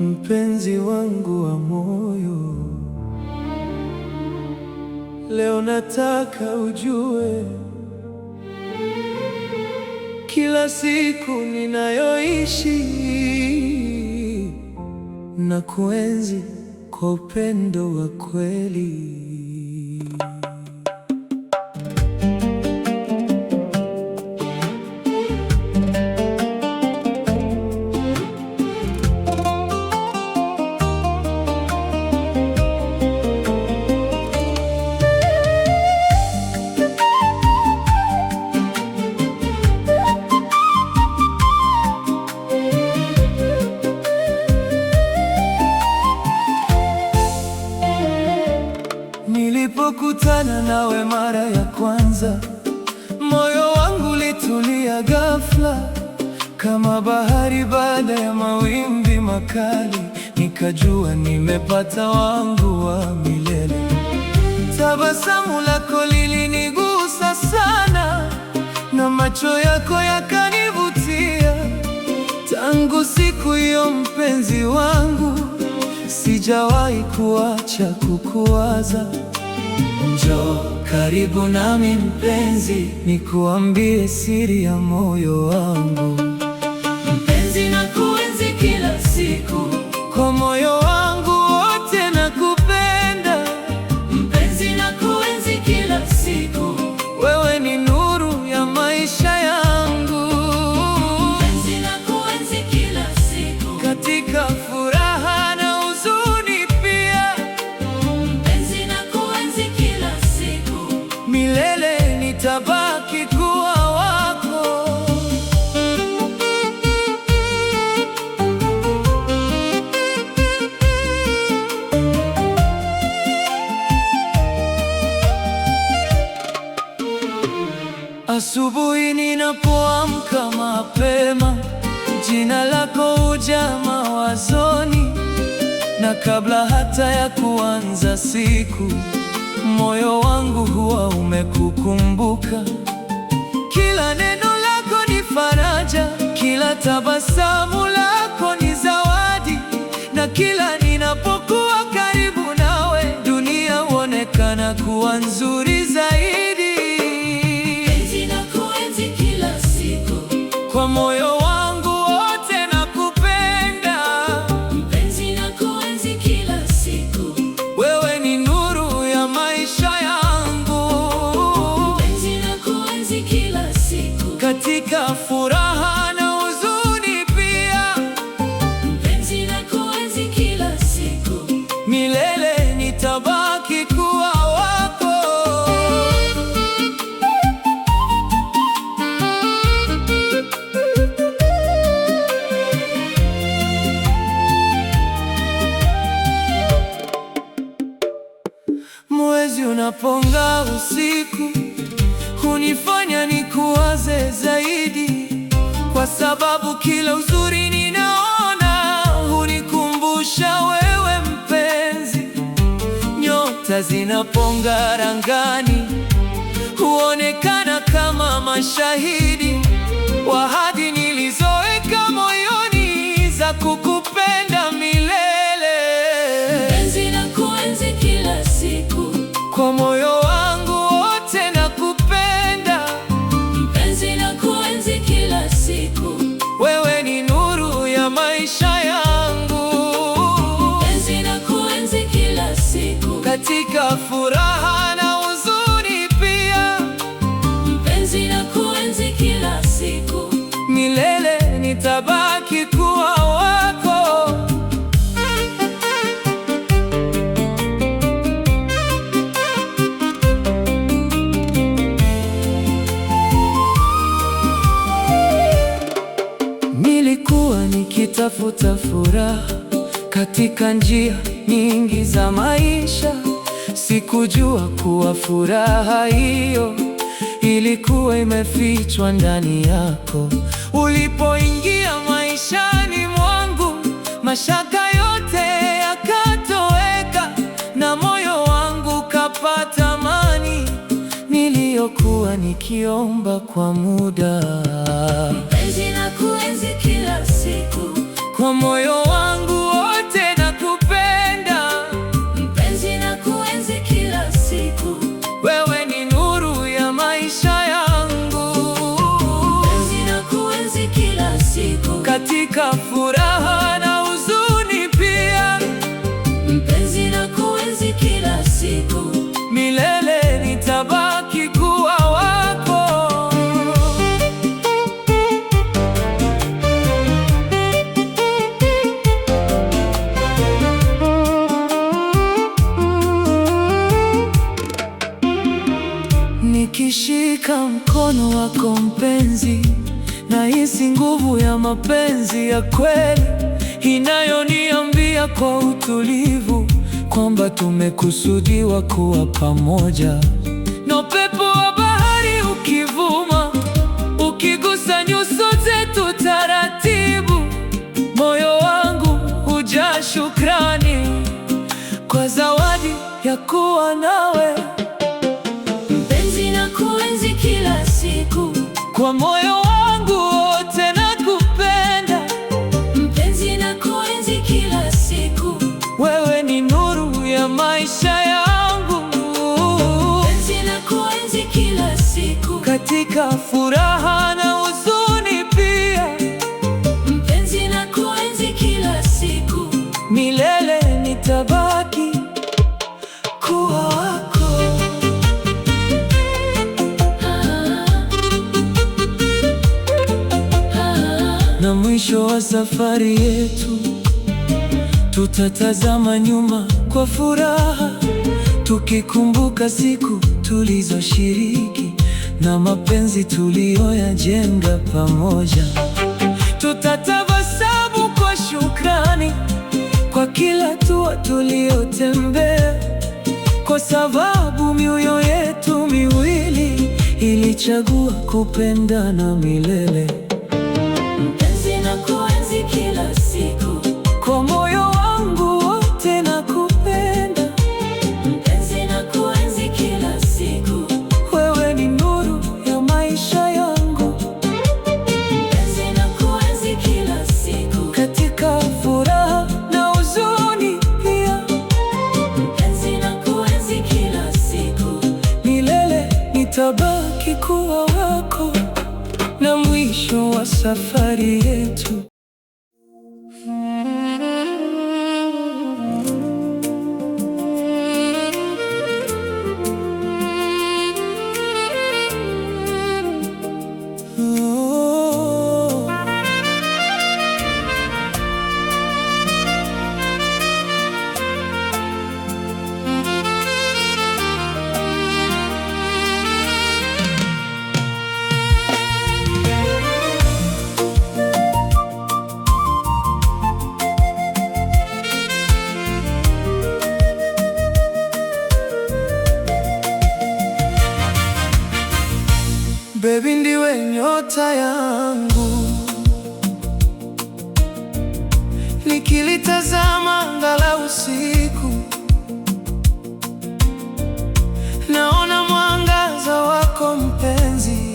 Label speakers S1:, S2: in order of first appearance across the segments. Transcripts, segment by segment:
S1: mpenzi wangu wa moyo, leo nataka ujue, kila siku ninayoishi na kuenzi kwa upendo wa kweli. Nilipokutana nawe mara ya kwanza, moyo wangu ulitulia ghafla, kama bahari baada ya mawimbi makali. Nikajua nimepata wangu wa milele. Tabasamu lako lilinigusa sana, na macho yako yakanivutia. Tangu siku hiyo mpenzi wangu, sijawahi kuacha kukuwaza. Njoo karibu nami mpenzi, nikuambie siri ya moyo wangu.
S2: Mpenzi, nakuenzi kila siku,
S1: Kwa moyo wangu wote nakupenda.
S2: mpenzi, nakuenzi kila siku,
S1: Wewe ni nuru ya maisha yangu.
S2: mpenzi, nakuenzi kila siku,
S1: Katika furaha na huzuni pia,
S2: mpenzi, nakuenzi kila siku,
S1: milele nitabaki kuwa wako. Asubuhi ninapoamka mapema, jina lako huja mawazoni, na kabla hata ya kuanza siku, moyo wangu huwa umekukumbuka. Kila neno lako ni faraja, kila tabasamu lako ni zawadi, na kila ninapokuwa karibu nawe, dunia huonekana kuwa nzuri zaidi.
S2: mpenzi, nakuenzi kila siku,
S1: Kwa moyo wangu wote nakupenda.
S2: mpenzi, nakuenzi kila siku,
S1: Wewe ni nuru ya maisha yangu.
S2: mpenzi, nakuenzi kila siku,
S1: Katika furaha na huzuni pia,
S2: mpenzi, nakuenzi kila siku,
S1: milele nitabaki kuwa wako. Mwezi unapong'aa usiku, hunifanya nikuwaze zaidi, kwa sababu kila uzuri ninaona hunikumbusha wewe mpenzi. Nyota zinapong'aa angani, huonekana kama mashahidi wa ahadi nilizoweka moyoni za kukupenda milele.
S2: mpenzi, nakuenzi kila siku,
S1: Kwa moyo wangu wote nakupenda.
S2: mpenzi, nakuenzi kila siku,
S1: Wewe ni nuru ya maisha yangu.
S2: mpenzi, nakuenzi kila siku,
S1: Katika furaha na huzuni pia,
S2: mpenzi, nakuenzi kila siku,
S1: milele nitabaki kuwa wako. Nilikuwa nikitafuta furaha katika njia nyingi za maisha. Sikujua kuwa furaha hiyo ilikuwa imefichwa ndani yako. Ulipoingia maishani mwangu, mashaka yote yakatoweka, na moyo wangu kapata amani niliyokuwa nikiomba kwa muda.
S2: mpenzi, nakuenzi kila siku,
S1: Kwa moyo wangu katika furaha na huzuni pia.
S2: Mpenzi nakuenzi kila siku,
S1: Milele nitabaki kuwa wako. Nikishika mkono wako mpenzi, nahisi nguvu ya mapenzi ya kweli inayoniambia kwa utulivu kwamba tumekusudiwa kuwa pamoja. Na upepo wa bahari ukivuma, ukigusa nyuso zetu taratibu, moyo wangu hujaa shukrani kwa zawadi ya kuwa nawe.
S2: mpenzi nakuenzi kila siku,
S1: Kwa moyo wangu wote nakupenda,
S2: mpenzi nakuenzi kila siku,
S1: wewe ni nuru ya maisha yangu.
S2: mpenzi nakuenzi kila siku,
S1: Katika furaha na huzuni pia,
S2: mpenzi nakuenzi kila siku,
S1: milele nitabaki kuwa wako. Na mwisho wa safari yetu tutatazama nyuma kwa furaha, tukikumbuka siku tulizoshiriki na mapenzi tuliyoyajenga pamoja. Tutatabasamu kwa shukrani kwa kila hatua tuliyotembea, kwa sababu mioyo yetu miwili ilichagua kupendana milele.
S2: mpenzi nakuenzi kila siku,
S1: Kwa moyo wangu wote nakupenda,
S2: mpenzi nakuenzi kila siku,
S1: wewe ni nuru ya maisha yangu.
S2: mpenzi nakuenzi kila siku,
S1: Katika furaha na huzuni pia,
S2: mpenzi nakuenzi kila siku,
S1: milele nitabaki kuwa wako. Na mwisho wa safari yetu Baby, ndiwe nyota yangu, nikilitazama anga la usiku, naona mwangaza wako mpenzi,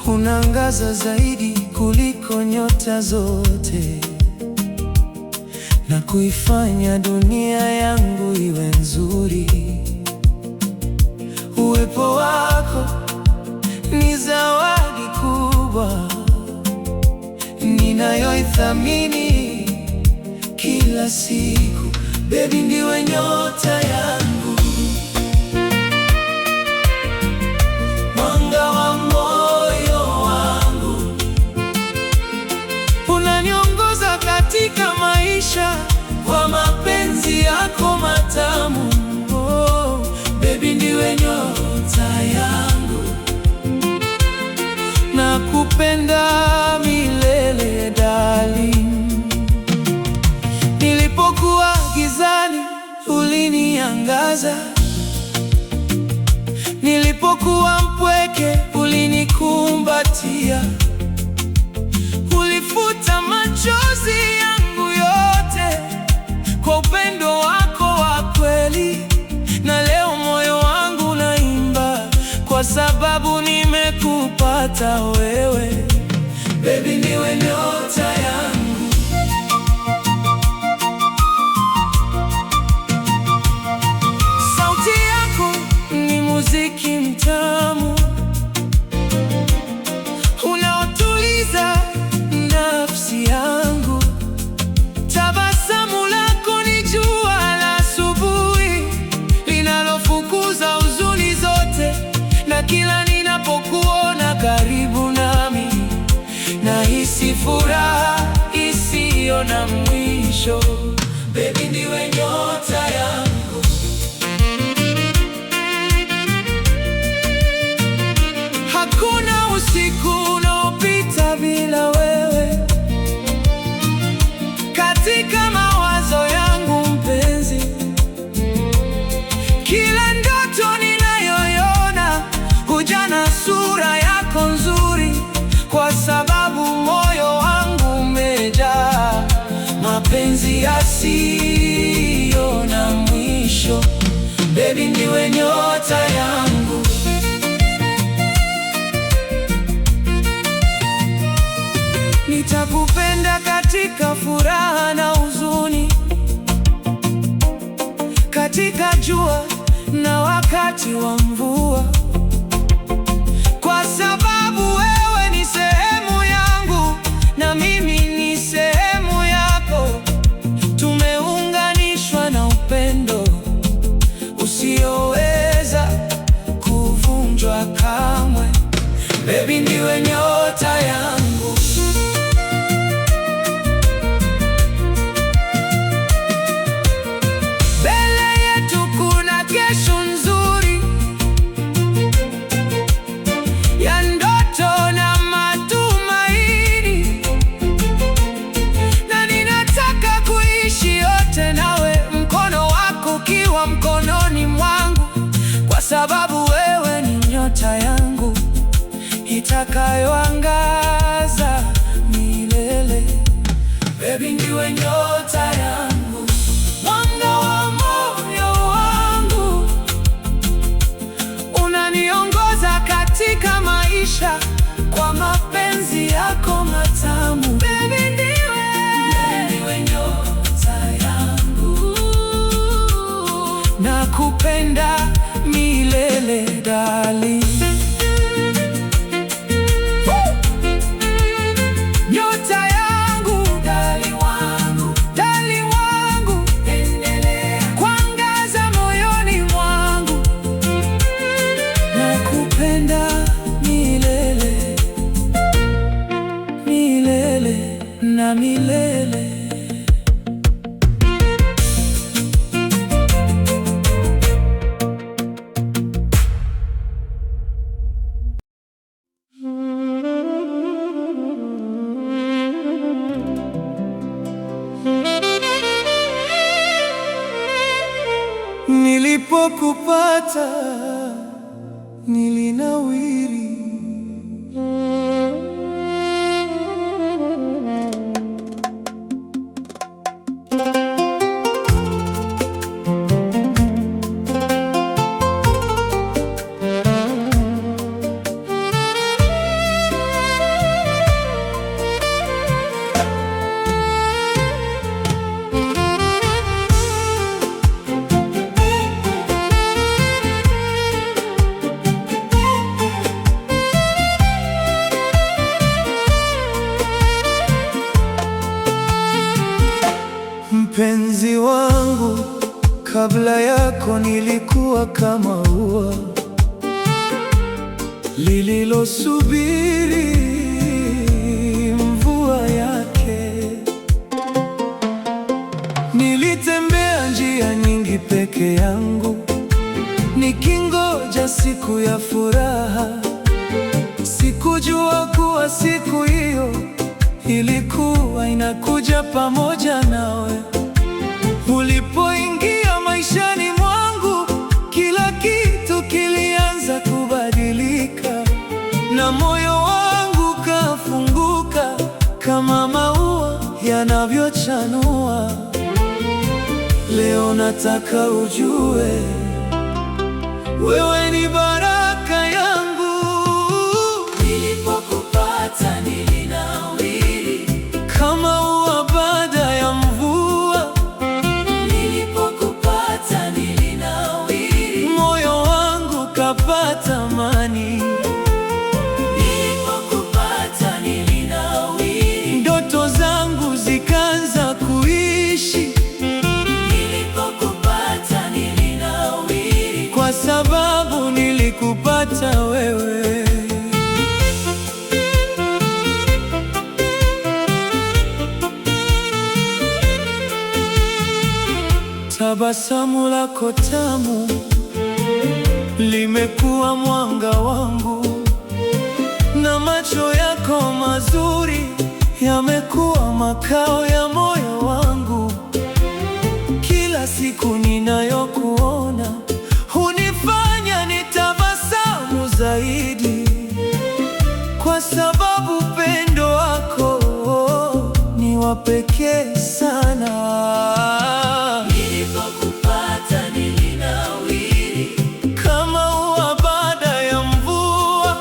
S1: unaangaza zaidi kuliko nyota zote, na kuifanya dunia yangu iwe nzuri. Uwepo wako ni zawadi kubwa ninayoithamini kila siku. Baby, ndiwe nyota yangu, mwanga wa moyo wangu, unaniongoza katika maisha kwa mapenzi yako matamu. Oh, baby, ndiwe nyota yangu, nakupenda milele darling. Nilipokuwa gizani uliniangaza, nilipokuwa mpweke ulinikumbatia, ulifuta machozi yangu yote kwa upendo wako wa kweli. Na leo moyo wangu naimba kwa sababu nimekupata wewe. Baby, ndiwe nyota yangu, sauti yako ni muziki mtamu unaotuliza furaha isiyo na mwisho. Baby, ndiwe nyota yangu. Hakuna usiku unaopita bila wewe katika mawazo yangu mpenzi. Kila ndoto ninayoiona huja na sura yako nzuri, kwa sababu moyo wangu umejaa mapenzi yasiyo na mwisho. Baby, ndiwe nyota yangu. Nitakupenda katika furaha na huzuni, katika jua na wakati wa mvua, kwa sababu wewe ni sehemu yangu na mimi ni sehemu yako. Tumeunganishwa na upendo usioweza kuvunjwa kamwe. Baby, ndiwe nyota yangu. Kesho nzuri ya ndoto na matumaini, na ninataka kuishi yote nawe, mkono wako ukiwa mkononi mwangu, kwa sababu wewe ni nyota yangu itakayoangaza milele. Baby, ndiwe nyota yangu, mwanga wa moyo wangu, unaniongoza katika maisha kwa mapenzi yako matamu. Baby, ndiwe nyota yangu, nakupenda milele darling. Nyota yangu, darling wangu, darling wangu, endelea kuangaza moyoni mwangu. Nakupenda milele, milele na milele. Nilipokupata nilinawiri, mpenzi wangu. Kabla yako nilikuwa kama ua lililosubiri mvua yake. Nilitembea njia nyingi peke yangu, nikingoja siku ya furaha. Sikujua kuwa siku hiyo ilikuwa inakuja pamoja nawe. Ulipoingia maishani mwangu, kila kitu kilianza kubadilika, na moyo wangu kafunguka kama maua yanavyochanua. Leo nataka ujue, wewe ni baraka yangu. Nilipokupata nilinawiri kama ua baada ya mvua. Nilipokupata nilinawiri, moyo wangu kapata amani. Nilipokupata nilinawiri, ndoto zangu zikaanza kuishi. Nilipokupata nilinawiri, kwa sababu nilikuwa Tabasamu lako tamu limekuwa mwanga wangu, na macho yako mazuri yamekuwa makao ya moyo wangu. Kila siku ninayokuona hunifanya nitabasamu zaidi, kwa sababu upendo wako ni wa pekee sana.
S2: Nilipokupata nilinawiri
S1: Kama ua baada ya mvua,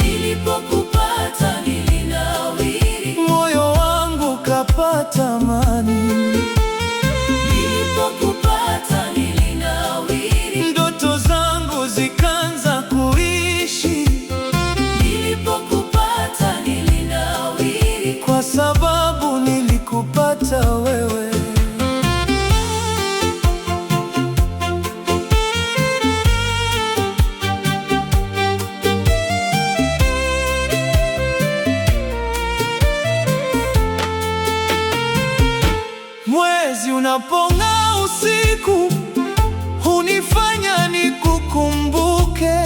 S2: nilipokupata nilinawiri
S1: moyo wangu kapata amani.
S2: Nilipokupata nilinawiri
S1: Ndoto zangu zikaanza kuishi,
S2: nilipokupata nilinawiri
S1: kwa sababu nilikupata wewe. Mwezi unapong'aa usiku hunifanya nikukumbuke,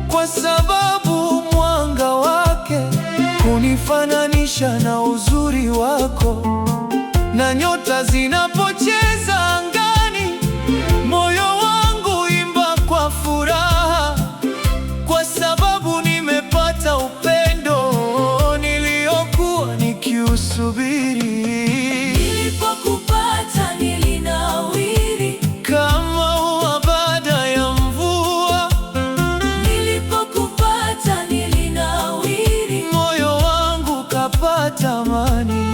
S1: kwa sababu mwanga wake hunifananisha na uzuri wako. Na nyota zinapocheza angani, moyo wangu imba kwa furaha, kwa sababu nimepata upendo niliokuwa nikiusubiri.
S2: Nilipokupata nilinawiri
S1: Kama ua baada ya mvua,
S2: nilipokupata nilinawiri
S1: moyo wangu kapata amani.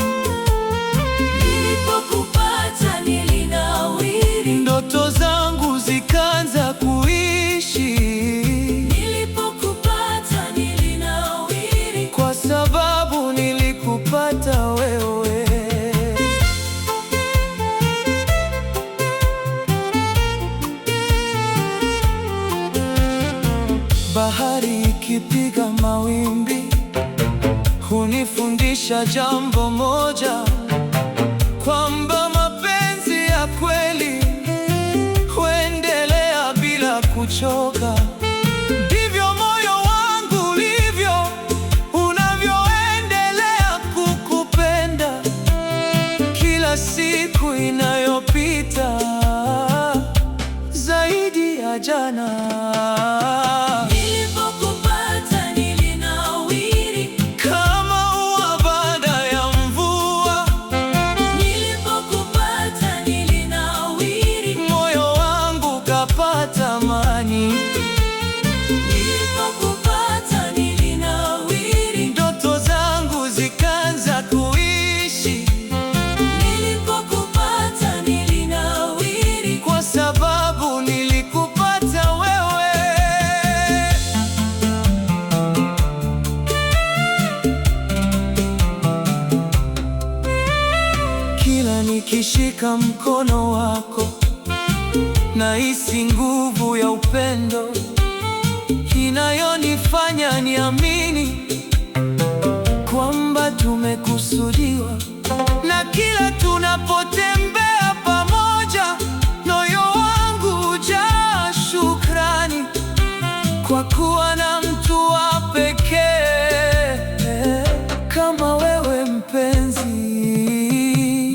S2: nilipokupata nilinawiri
S1: Ndoto zangu zikaanza kuishi,
S2: nilipokupata nilinawiri
S1: kwa sababu nilikupata wewe. Bahari ikipiga mawimbi hunifundisha jambo moja, kwamba mapenzi ya kweli huendelea bila kuchoka. Ndivyo moyo wangu ulivyo unavyoendelea kukupenda kila siku inayopita, zaidi ya jana.
S2: Nilipokupata nilinawiri
S1: Kama ua baada ya mvua,
S2: nilipokupata nilinawiri
S1: moyo wangu kapata amani.
S2: nilipokupata nilinawiri
S1: Ndoto zangu zikaanza kuishi,
S2: nilipokupata nilinawiri
S1: kwa sababu nilikupata wewe. Kila nikishika mkono wako, nahisi nguvu ya upendo inayonifanya niamini kwamba tumekusudiwa. Na kila tunapotembea pamoja, moyo wangu hujaa shukrani kwa kuwa na mtu wa pekee kama wewe mpenzi.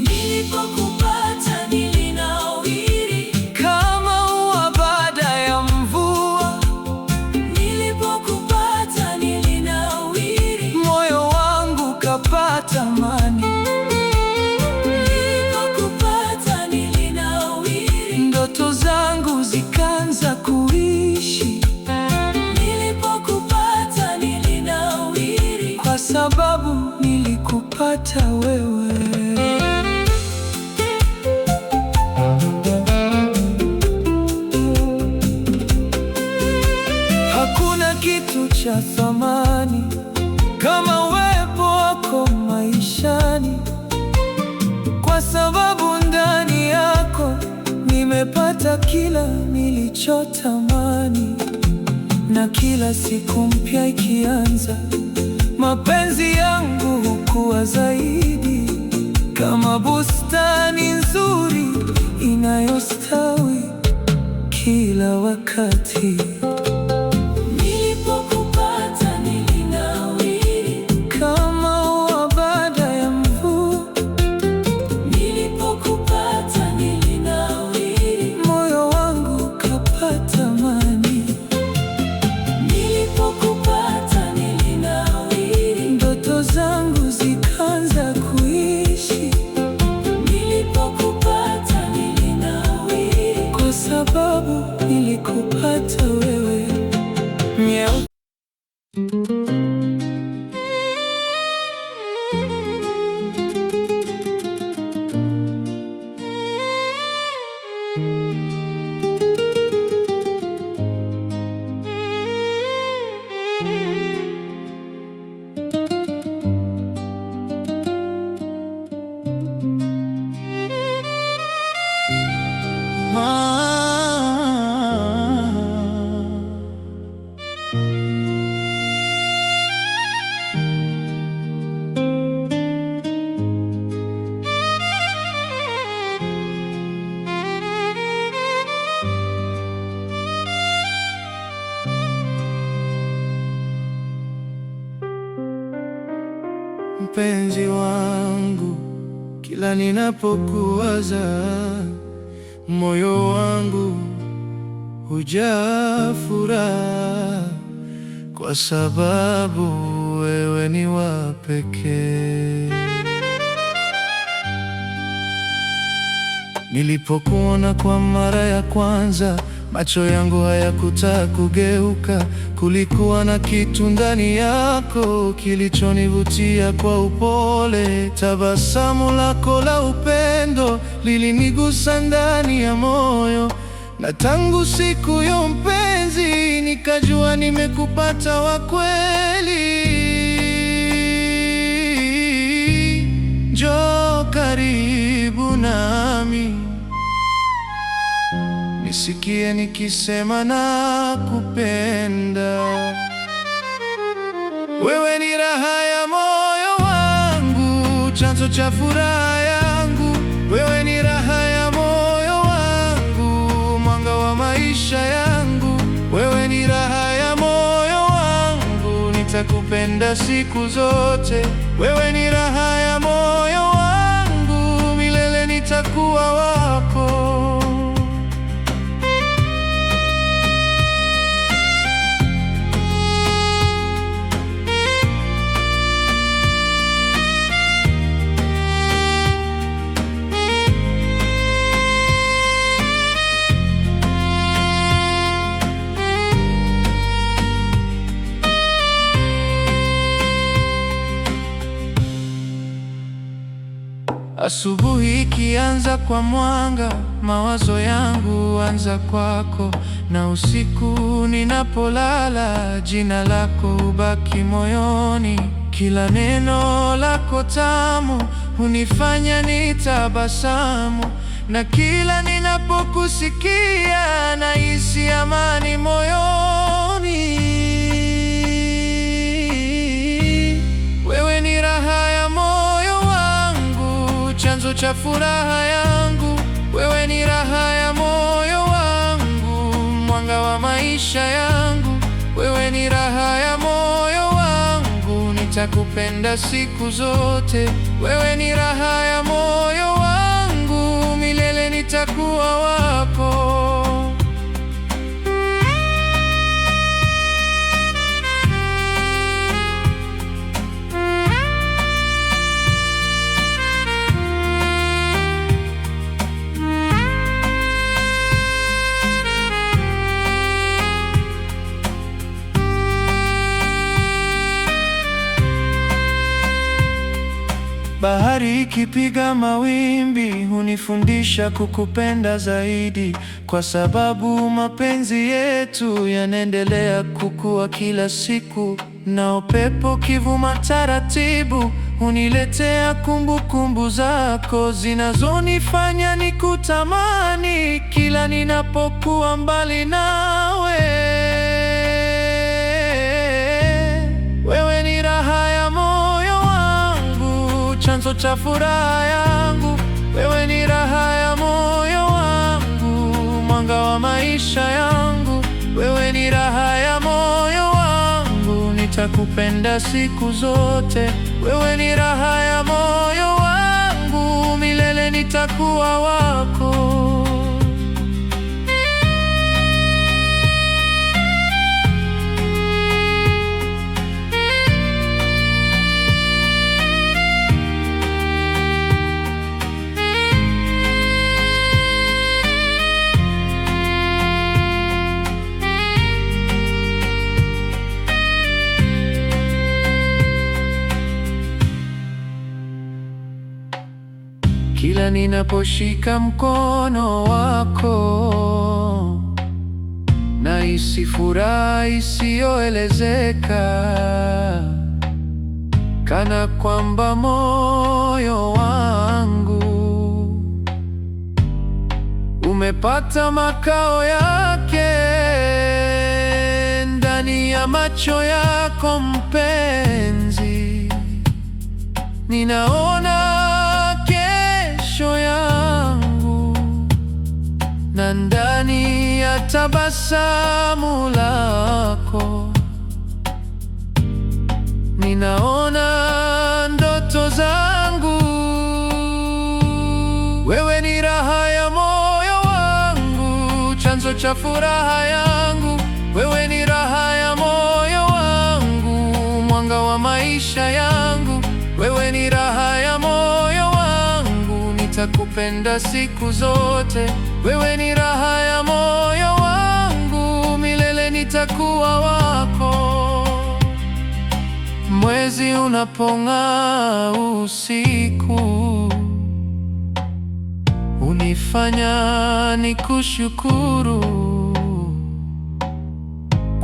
S2: nilipokupata nilinawiri
S1: Kama ua baada ya mvua,
S2: nilipokupata nilinawiri
S1: moyo wangu kapata amani.
S2: nilipokupata nilinawiri
S1: Ndoto zangu zikaanza kuishi,
S2: nilipokupata nilinawiri
S1: kwa sababu nilikupata wewe. Hakuna kitu cha thamani kama uwepo wako maishani, kwa sababu ndani yako nimepata kila nilichotamani. Na kila siku mpya ikianza, mapenzi yangu hukua zaidi, kama bustani nzuri inayostawi kila wakati.
S2: Nilipokupata nilinawiri,
S1: Kama ua baada ya mvua,
S2: nilipokupata nilinawiri,
S1: moyo wangu kapata amani.
S2: nilipokupata nilinawiri,
S1: Ndoto zangu zikaanza kuishi,
S2: nilipokupata nilinawiri,
S1: kwa sababu nilikupata wewe. Miau. Mpenzi wangu, kila ninapokuwaza, moyo wangu hujaa furaha, kwa sababu wewe ni wa pekee. Nilipokuona kwa mara ya kwanza, macho yangu hayakutaka kugeuka. Kulikuwa na kitu ndani yako kilichonivutia kwa upole. Tabasamu lako la upendo lilinigusa ndani ya moyo, na tangu siku hiyo mpenzi, nikajua nimekupata wa kweli. Njoo karibu nami, nisikie nikisema nakupenda. Wewe ni raha ya moyo wangu, chanzo cha furaha yangu. Wewe ni raha ya moyo wangu, mwanga wa maisha yangu. Wewe ni raha ya moyo wangu, nitakupenda siku zote. Wewe ni raha ya moyo wangu, milele nitakuwa wako. Asubuhi ikianza kwa mwanga, mawazo yangu huanza kwako, na usiku ninapolala, jina lako hubaki moyoni. Kila neno lako tamu hunifanya nitabasamu, na kila ninapokusikia nahisi amani moyoni. Wewe ni raha ya moyo wangu, chanzo cha furaha yangu. Wewe ni raha ya moyo wangu, mwanga wa maisha yangu. Wewe ni raha ya moyo wangu, nitakupenda siku zote. Wewe ni raha ya moyo wangu, milele nitakuwa wako. Bahari ikipiga mawimbi hunifundisha kukupenda zaidi, kwa sababu mapenzi yetu yanaendelea kukua kila siku. Na upepo kivuma taratibu huniletea kumbukumbu zako, zinazonifanya nikutamani kila ninapokuwa mbali nawe. Wewe ni raha ya moyo wangu, chanzo cha furaha yangu. Wewe ni raha ya moyo wangu, mwanga wa maisha yangu. Wewe ni raha ya moyo wangu, nitakupenda siku zote. Wewe ni raha ya moyo wangu, milele nitakuwa wako. Kila ninaposhika mkono wako, nahisi furaha isiyoelezeka, kana kwamba moyo wangu umepata makao yake ndani ya macho yako mpenzi. Ninaona yangu na ndani ya tabasamu lako ninaona ndoto zangu. Wewe ni raha ya moyo wangu, chanzo cha furaha yangu. Wewe ni raha ya moyo wangu, mwanga wa maisha yangu. Wewe ni raha ya moyo wangu, nitakupenda siku zote. Wewe ni raha ya moyo wangu, milele nitakuwa wako. Mwezi unapong'aa usiku, hunifanya nikushukuru,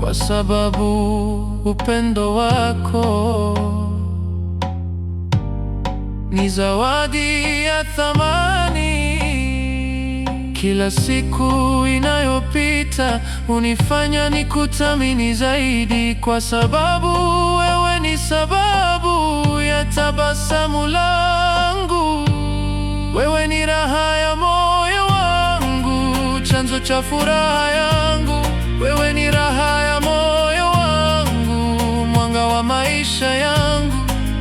S1: kwa sababu upendo wako ni zawadi ya thamani. Kila siku inayopita hunifanya nikuthamini zaidi, kwa sababu wewe ni sababu ya tabasamu langu. Wewe ni raha ya moyo wangu, chanzo cha furaha yangu. Wewe ni raha ya moyo wangu, mwanga wa maisha yangu.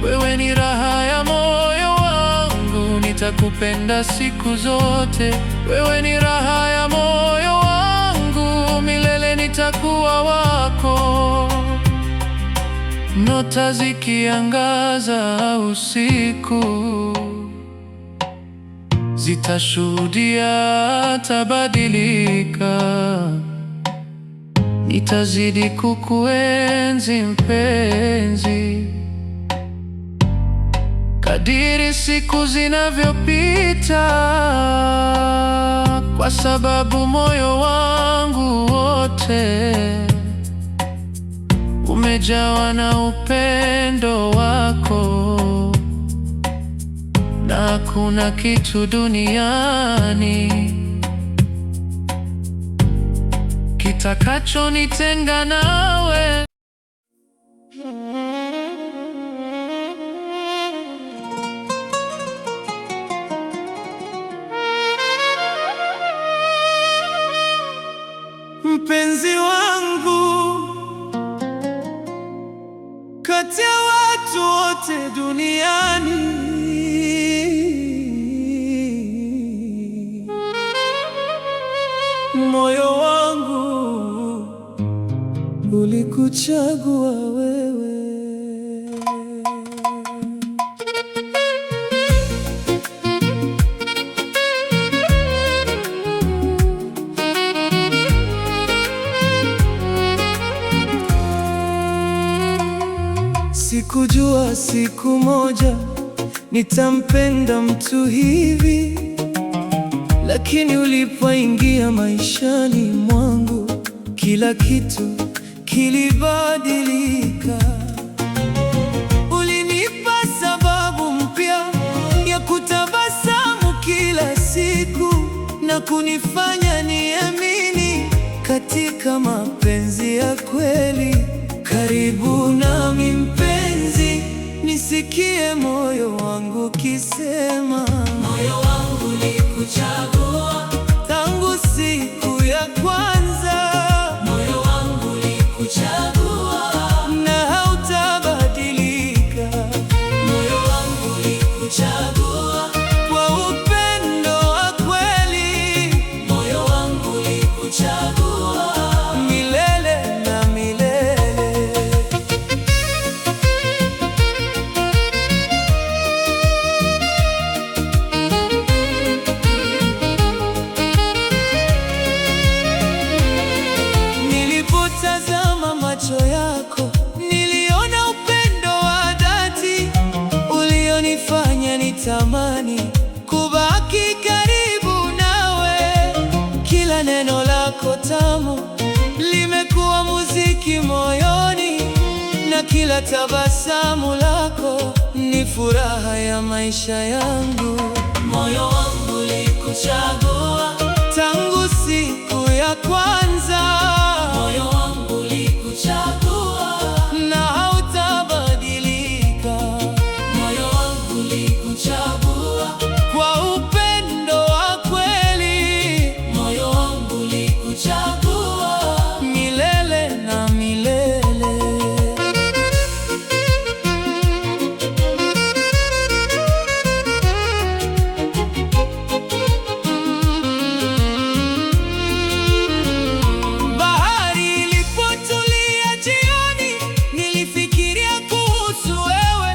S1: Wewe ni raha ya moyo wangu, nitakupenda siku zote. Wewe ni raha ya moyo wangu, milele nitakuwa wako. Nyota zikiangaza usiku, zitashuhudia tabadilika. Nitazidi kukuenzi mpenzi, kadiri siku zinavyopita, kwa sababu moyo wangu wote umejawa na upendo wako, na hakuna kitu duniani kitakachonitenga nawe. Mpenzi wangu, kati ya watu wote duniani, moyo wangu ulikuchagua wewe. Sikujua siku moja nitampenda mtu hivi, lakini ulipoingia maishani mwangu, kila kitu kilibadilika. Ulinipa sababu mpya ya kutabasamu kila siku, na kunifanya niamini katika mapenzi ya kweli. Karibu nami mpenzi, nisikie moyo wangu kisema,
S2: moyo wangu ulikuchagua
S1: tangu siku ya kwanza.
S2: moyo wangu ulikuchagua
S1: Na hautabadilika,
S2: moyo wangu ulikuchagua
S1: kwa upendo wa kweli,
S2: moyo wangu ulikuchagua
S1: milele na milele. Nilipotazama macho yako, niliona upendo wa dhati ulionifanya nitamani kubaki karibu nawe. Kila neno lako tamu limekuwa muziki moyoni, na kila tabasamu lako ni furaha ya maisha yangu.
S2: moyo wangu ulikuchagua
S1: Tangu siku ya kwanza,
S2: moyo wangu ulikuchagua
S1: na hautabadilika,
S2: moyo wangu ulikuchagua
S1: kwa upendo wa kweli,
S2: moyo wangu ulikuchagua
S1: milele na milele. Bahari ilipotulia jioni, nilifikiria kuhusu wewe,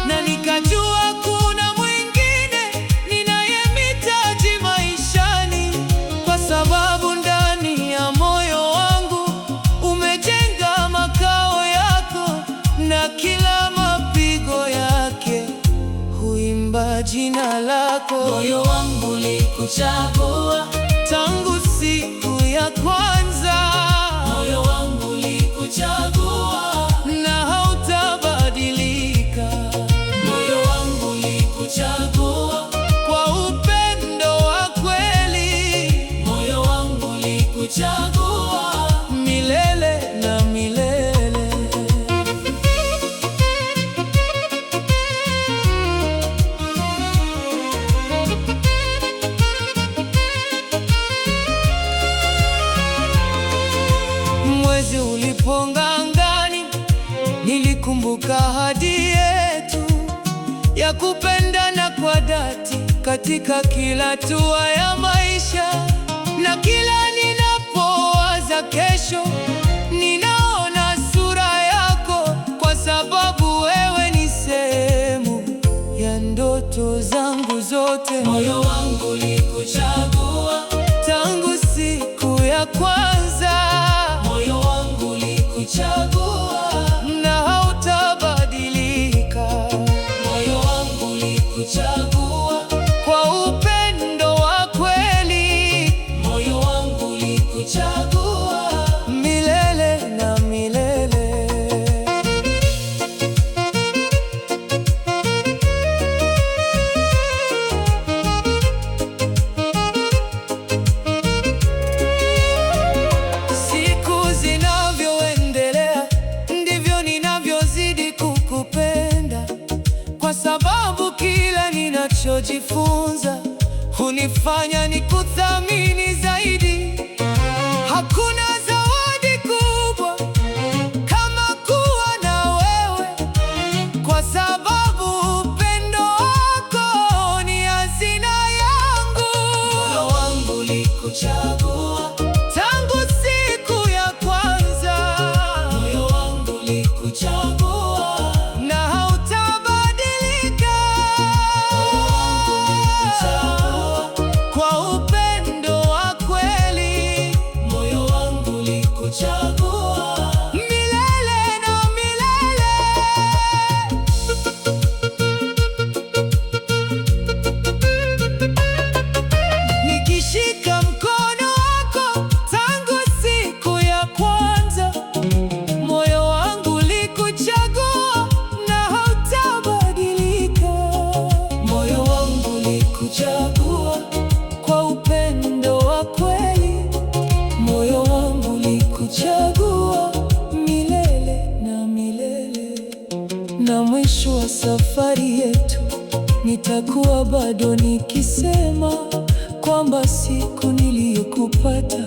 S1: na nikajua kuna mwingine ninayemhitaji maishani, kwa sababu ndani ya moyo wangu umejenga makao yako, na kila mapigo yake huimba jina lako.
S2: moyo wangu ulikuchagua
S1: Tangu siku ya kwanza,
S2: moyo wangu ulikuchagua
S1: na hautabadilika,
S2: moyo wangu ulikuchagua
S1: kwa upendo wa kweli,
S2: moyo wangu ulikuchagua
S1: milele na milele. Mwezi ulipong'aa angani, nilikumbuka ahadi yetu ya kupendana kwa dhati katika kila hatua ya maisha. Na kila ninapowaza kesho, ninaona sura yako, kwa sababu wewe ni sehemu ya ndoto zangu zote.
S2: moyo wangu ulikuchagua
S1: Tangu siku ya kwanza,
S2: moyo wangu ulikuchagua
S1: na hautabadilika,
S2: moyo wangu ulikuchagua
S1: kwa upendo wa kweli,
S2: moyo wangu ulikuchagua
S1: milele na milele. Siku zinavyoendelea, ndivyo ninavyozidi kukupenda, kwa sababu kila ninachojifunza hunifanya nikuthamini zaidi. Hakuna zawadi kubwa kama kuwa na wewe, kwa sababu upendo wako ni hazina yangu.
S2: moyo wangu ulikuchagua
S1: Tangu siku ya kwanza,
S2: moyo wangu ulikuchagua
S1: na hautabadilika,
S2: moyo wangu ulikuchagua
S1: kwa upendo wa nitakuwa bado nikisema kwamba siku niliyokupata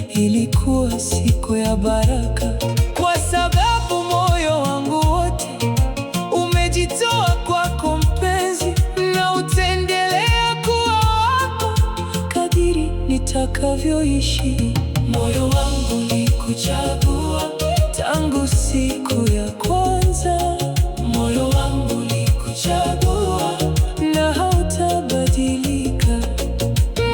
S1: ilikuwa siku ya baraka, kwa sababu moyo wangu wote umejitoa kwako mpenzi, na utaendelea kuwa wako kadiri nitakavyoishi. Moyo wangu ulikuchagua tangu siku ya kwanza, moyo wangu ulikuchagua na hautabadilika.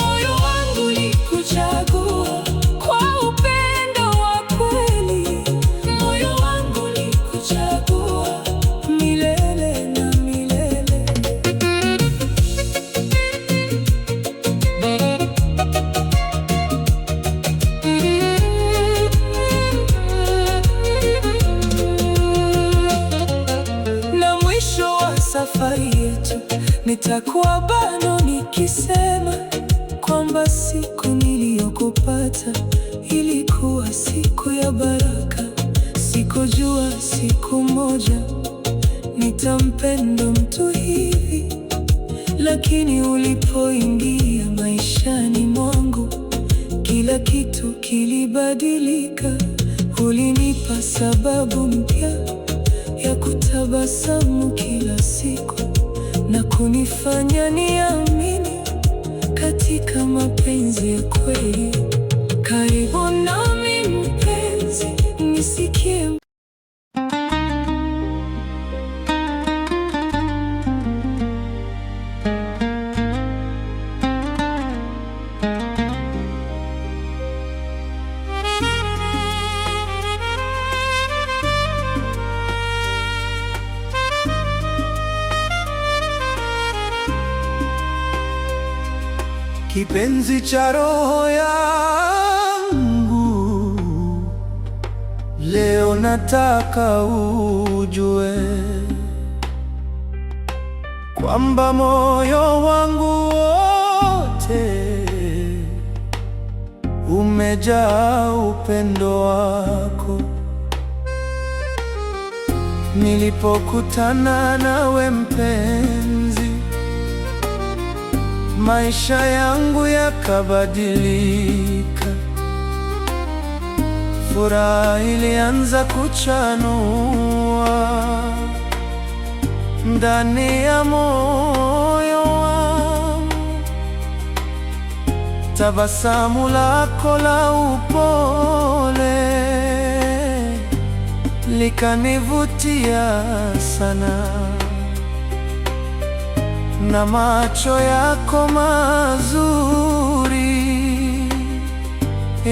S1: Moyo wangu ulikuchagua kwa upendo wa kweli, moyo wangu ulikuchagua milele na milele. Na mwisho wa safari yetu nitakuwa bado nikisema kwamba siku niliyokupata ilikuwa siku ya baraka. Sikujua siku moja nitampenda mtu hivi, lakini ulipoingia maishani mwangu kila kitu kilibadilika. Ulinipa sababu mpya ya kutabasamu kila siku na kunifanya niamini katika mapenzi ya kweli. Karibu nami mpenzi, nisikie.
S3: Kipenzi cha roho yangu, leo nataka ujue kwamba moyo wangu wote umejaa upendo wako. Nilipokutana nawe mpenzi, maisha yangu yakabadilika. Furaha ilianza kuchanua ndani ya moyo wangu. Tabasamu lako la upole likanivutia sana, na macho yako mazuri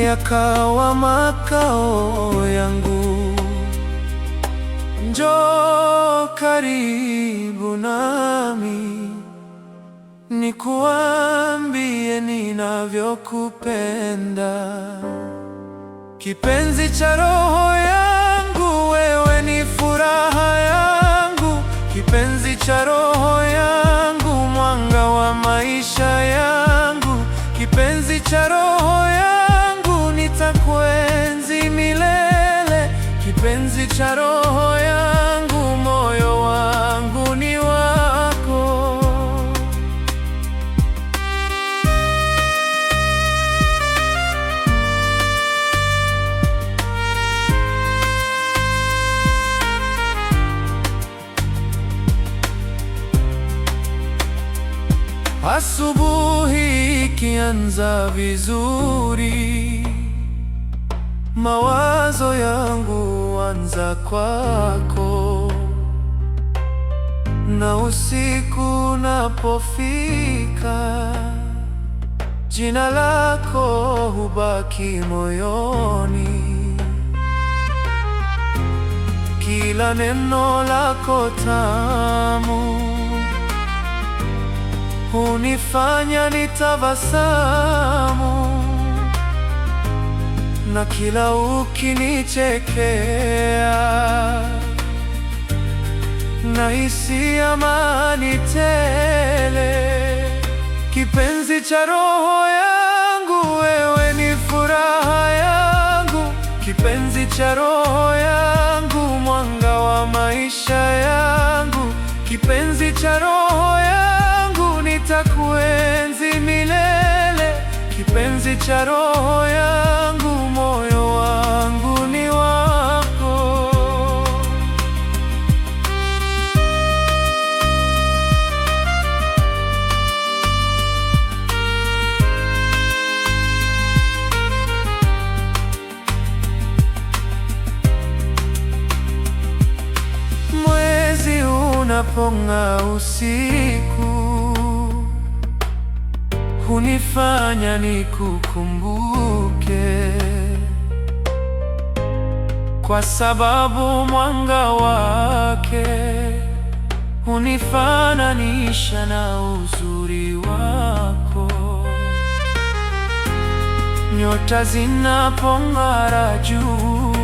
S3: yakawa makao yangu. Njoo karibu nami nikuambie ninavyokupenda. Kipenzi cha roho yangu, wewe ni furaha yangu. Kipenzi cha roho yangu, mwanga wa maisha yangu. Kipenzi cha roho yangu, nitakuenzi milele. Kipenzi cha roho yangu, moyo wangu ni wako. Asubuhi ikianza vizuri, mawazo yangu anza kwako, na usiku unapofika, jina lako hubaki moyoni. Kila neno lako tamu hunifanya nitabasamu, na kila ukinichekea nahisi amani tele. Kipenzi cha roho yangu, wewe ni furaha yangu. Kipenzi cha roho yangu, mwanga wa maisha yangu. Kipenzi cha roho yangu, kipenzi cha roho yangu, moyo wangu ni wako. Mwezi unapong'aa usiku, hunifanya nikukumbuke, kwa sababu mwanga wake hunifananisha na uzuri wako. Nyota zinapong'ara juu,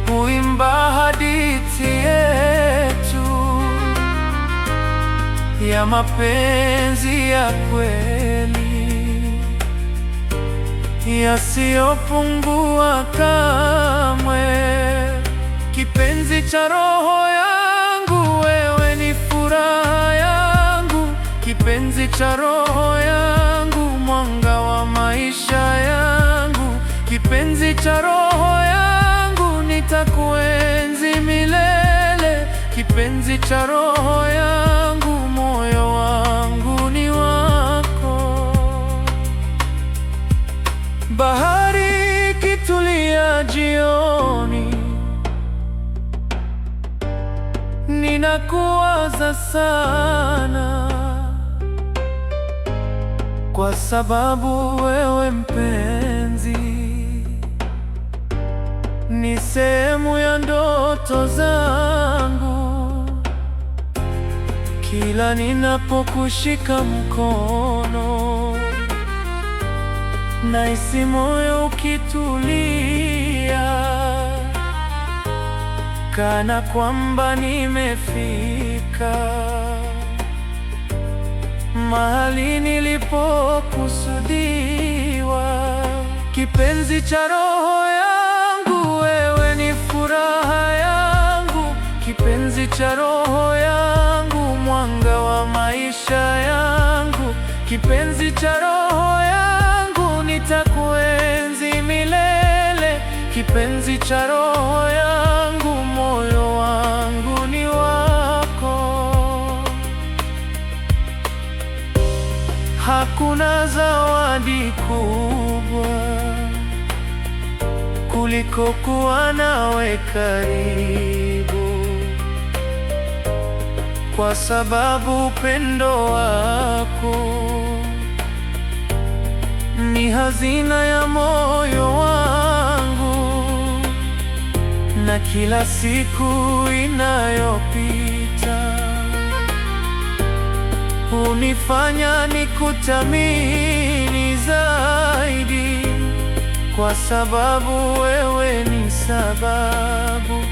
S3: huimba hadithi yetu ya mapenzi ya kweli, yasiyopungua kamwe. Kipenzi cha roho yangu, wewe ni furaha yangu. Kipenzi cha roho yangu, mwanga wa maisha yangu. Kipenzi cha roho yangu, nitakuenzi milele. Kipenzi cha roho yangu, moyo wangu ni wako. Bahari ikitulia jioni, ninakuwaza sana, kwa sababu wewe mpenzi ni sehemu ya ndoto zangu. Kila ninapokushika mkono, nahisi moyo ukitulia, kana kwamba nimefika mahali nilipokusudiwa. Kipenzi cha roho yangu, wewe ni furaha yangu. Kipenzi cha roho yangu, mwanga wa maisha yangu. Kipenzi cha roho yangu, nitakuenzi milele. Kipenzi cha roho yangu, moyo wangu ni wako. Hakuna zawadi kubwa kuliko kuwa nawe karibu, kwa sababu upendo wako ni hazina ya moyo wangu. Na kila siku inayopita hunifanya nikuthamini zaidi, kwa sababu wewe ni sababu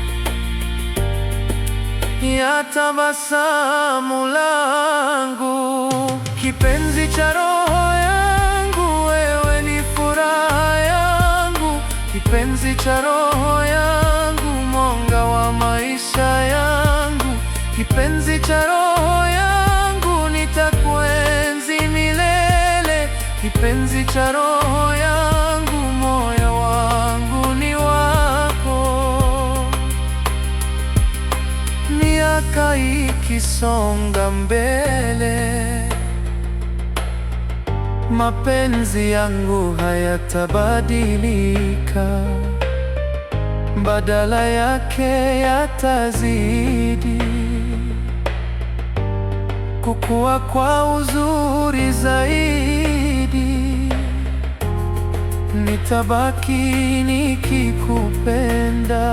S3: ya tabasamu langu. Kipenzi cha roho yangu, wewe ni furaha yangu. Kipenzi cha roho yangu, mwanga wa maisha yangu. Kipenzi cha roho yangu, nitakuenzi milele. Kipenzi cha roho yangu, moyo wangu ni wako. Miaka ikisonga mbele, mapenzi yangu hayatabadilika, badala yake yatazidi kukua kwa uzuri zaidi. Nitabaki nikikupenda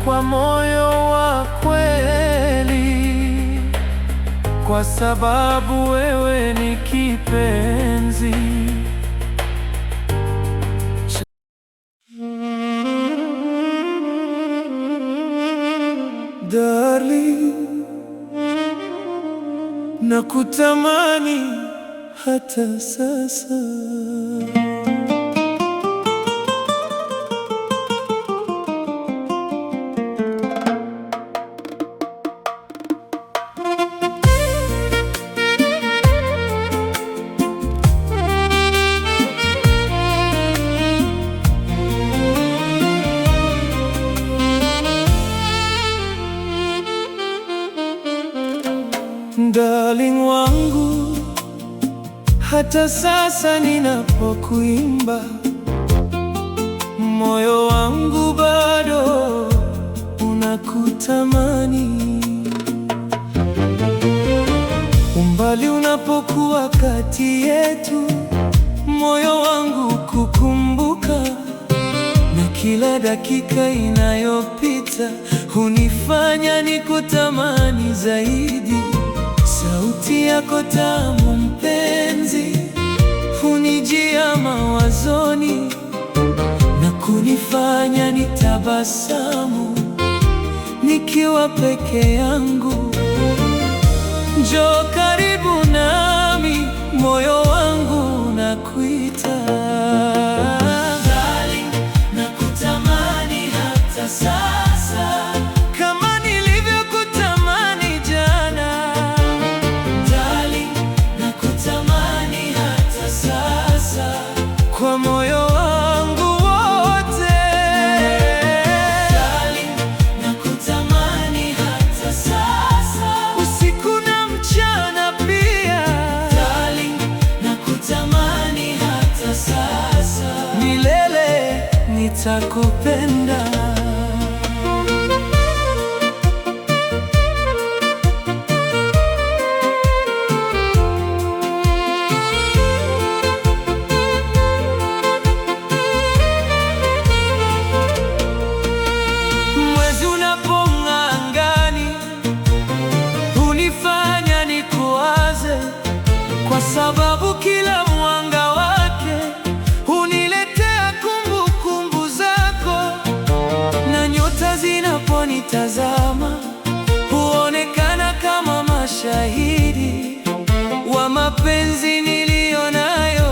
S3: kwa moyo wa kweli, kwa sababu wewe ni kipenzi. Darling, nakutamani hata sasa.
S1: Darling wangu, hata sasa ninapokuimba, moyo wangu bado unakutamani. Umbali unapokuwa kati yetu, moyo wangu kukumbuka, na kila dakika inayopita hunifanya nikutamani zaidi. Sauti yako tamu mpenzi, hunijia mawazoni na kunifanya nitabasamu nikiwa peke yangu. Njoo karibu nami, moyo wangu unakuita.
S2: Darling, nakutamani hata sasa,
S1: Kama nilivyokutamani jana.
S2: Darling, nakutamani hata sasa,
S1: Kwa moyo wangu wote.
S2: Darling, nakutamani hata sasa,
S1: Usiku na mchana pia.
S2: Darling, nakutamani hata sasa,
S1: Milele nitakupenda. Mwezi unapong'aa angani, hunifanya nikuwaze, kwa sababu kila mwanga wake huniletea kumbukumbu zako. Na nyota zinaponitazama, huonekana kama mashahidi wa mapenzi niliyo nayo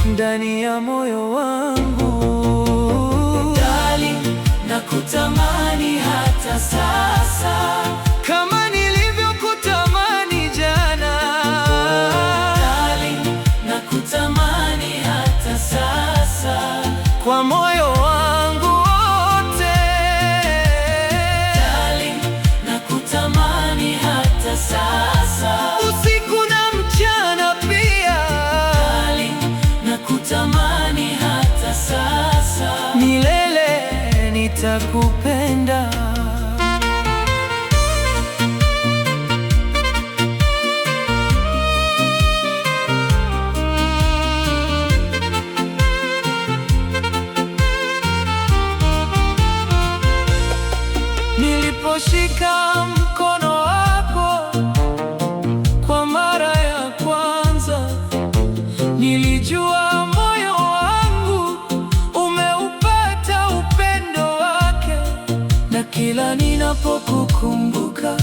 S1: ndani ya moyo wangu.
S2: Darling, nakutamani hata sasa,
S1: Kama nilivyokutamani jana.
S2: Darling, nakutamani hata sasa,
S1: Kwa moyo wangu wote.
S2: Darling, nakutamani hata sasa,
S1: Usiku na mchana pia.
S2: Darling, nakutamani hata sasa,
S1: Milele nitakupenda. Niliposhika mkono wako kwa mara ya kwanza, nilijua moyo wangu umeupata upendo wake. Na kila ninapokukumbuka,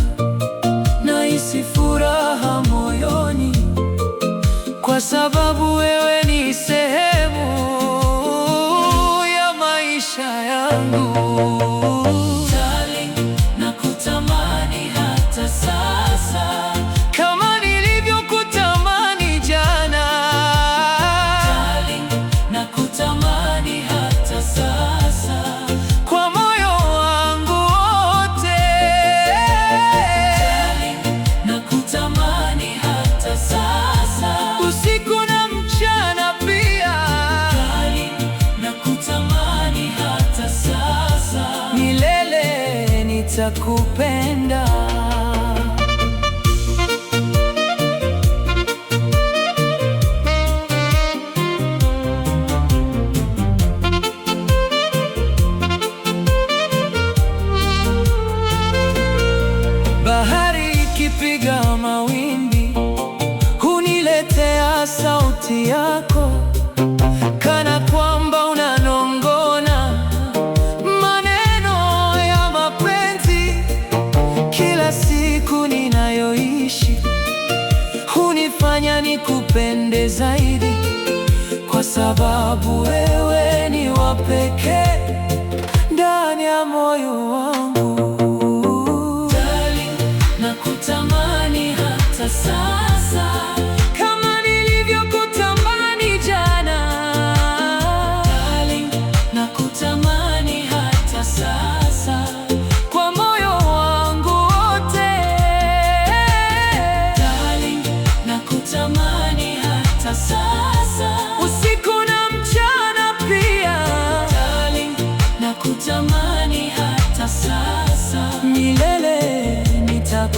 S1: nahisi furaha moyoni, kwa sababu wewe ni sehemu ya maisha yangu.
S2: Darling, nakutamani hata sasa,
S1: Kama nilivyokutamani jana.
S2: Darling, nakutamani hata sasa,
S1: Kwa moyo wangu wote.
S2: Darling, nakutamani hata sasa,
S1: Usiku na mchana pia.
S2: Darling, nakutamani hata sasa,
S1: Milele nitakupenda. Bahari ikipiga mawimbi, huniletea sauti yako, kana kwamba unanong'ona maneno ya mapenzi. Kila siku ninayoishi hunifanya nikupende zaidi, kwa sababu wewe ni wa pekee ndani ya moyo wangu.
S2: Darling, nakutamani hata sasa,
S1: Kama nilivyokutamani jana.
S2: Darling, nakutamani hata sasa,
S1: Kwa moyo wangu wote.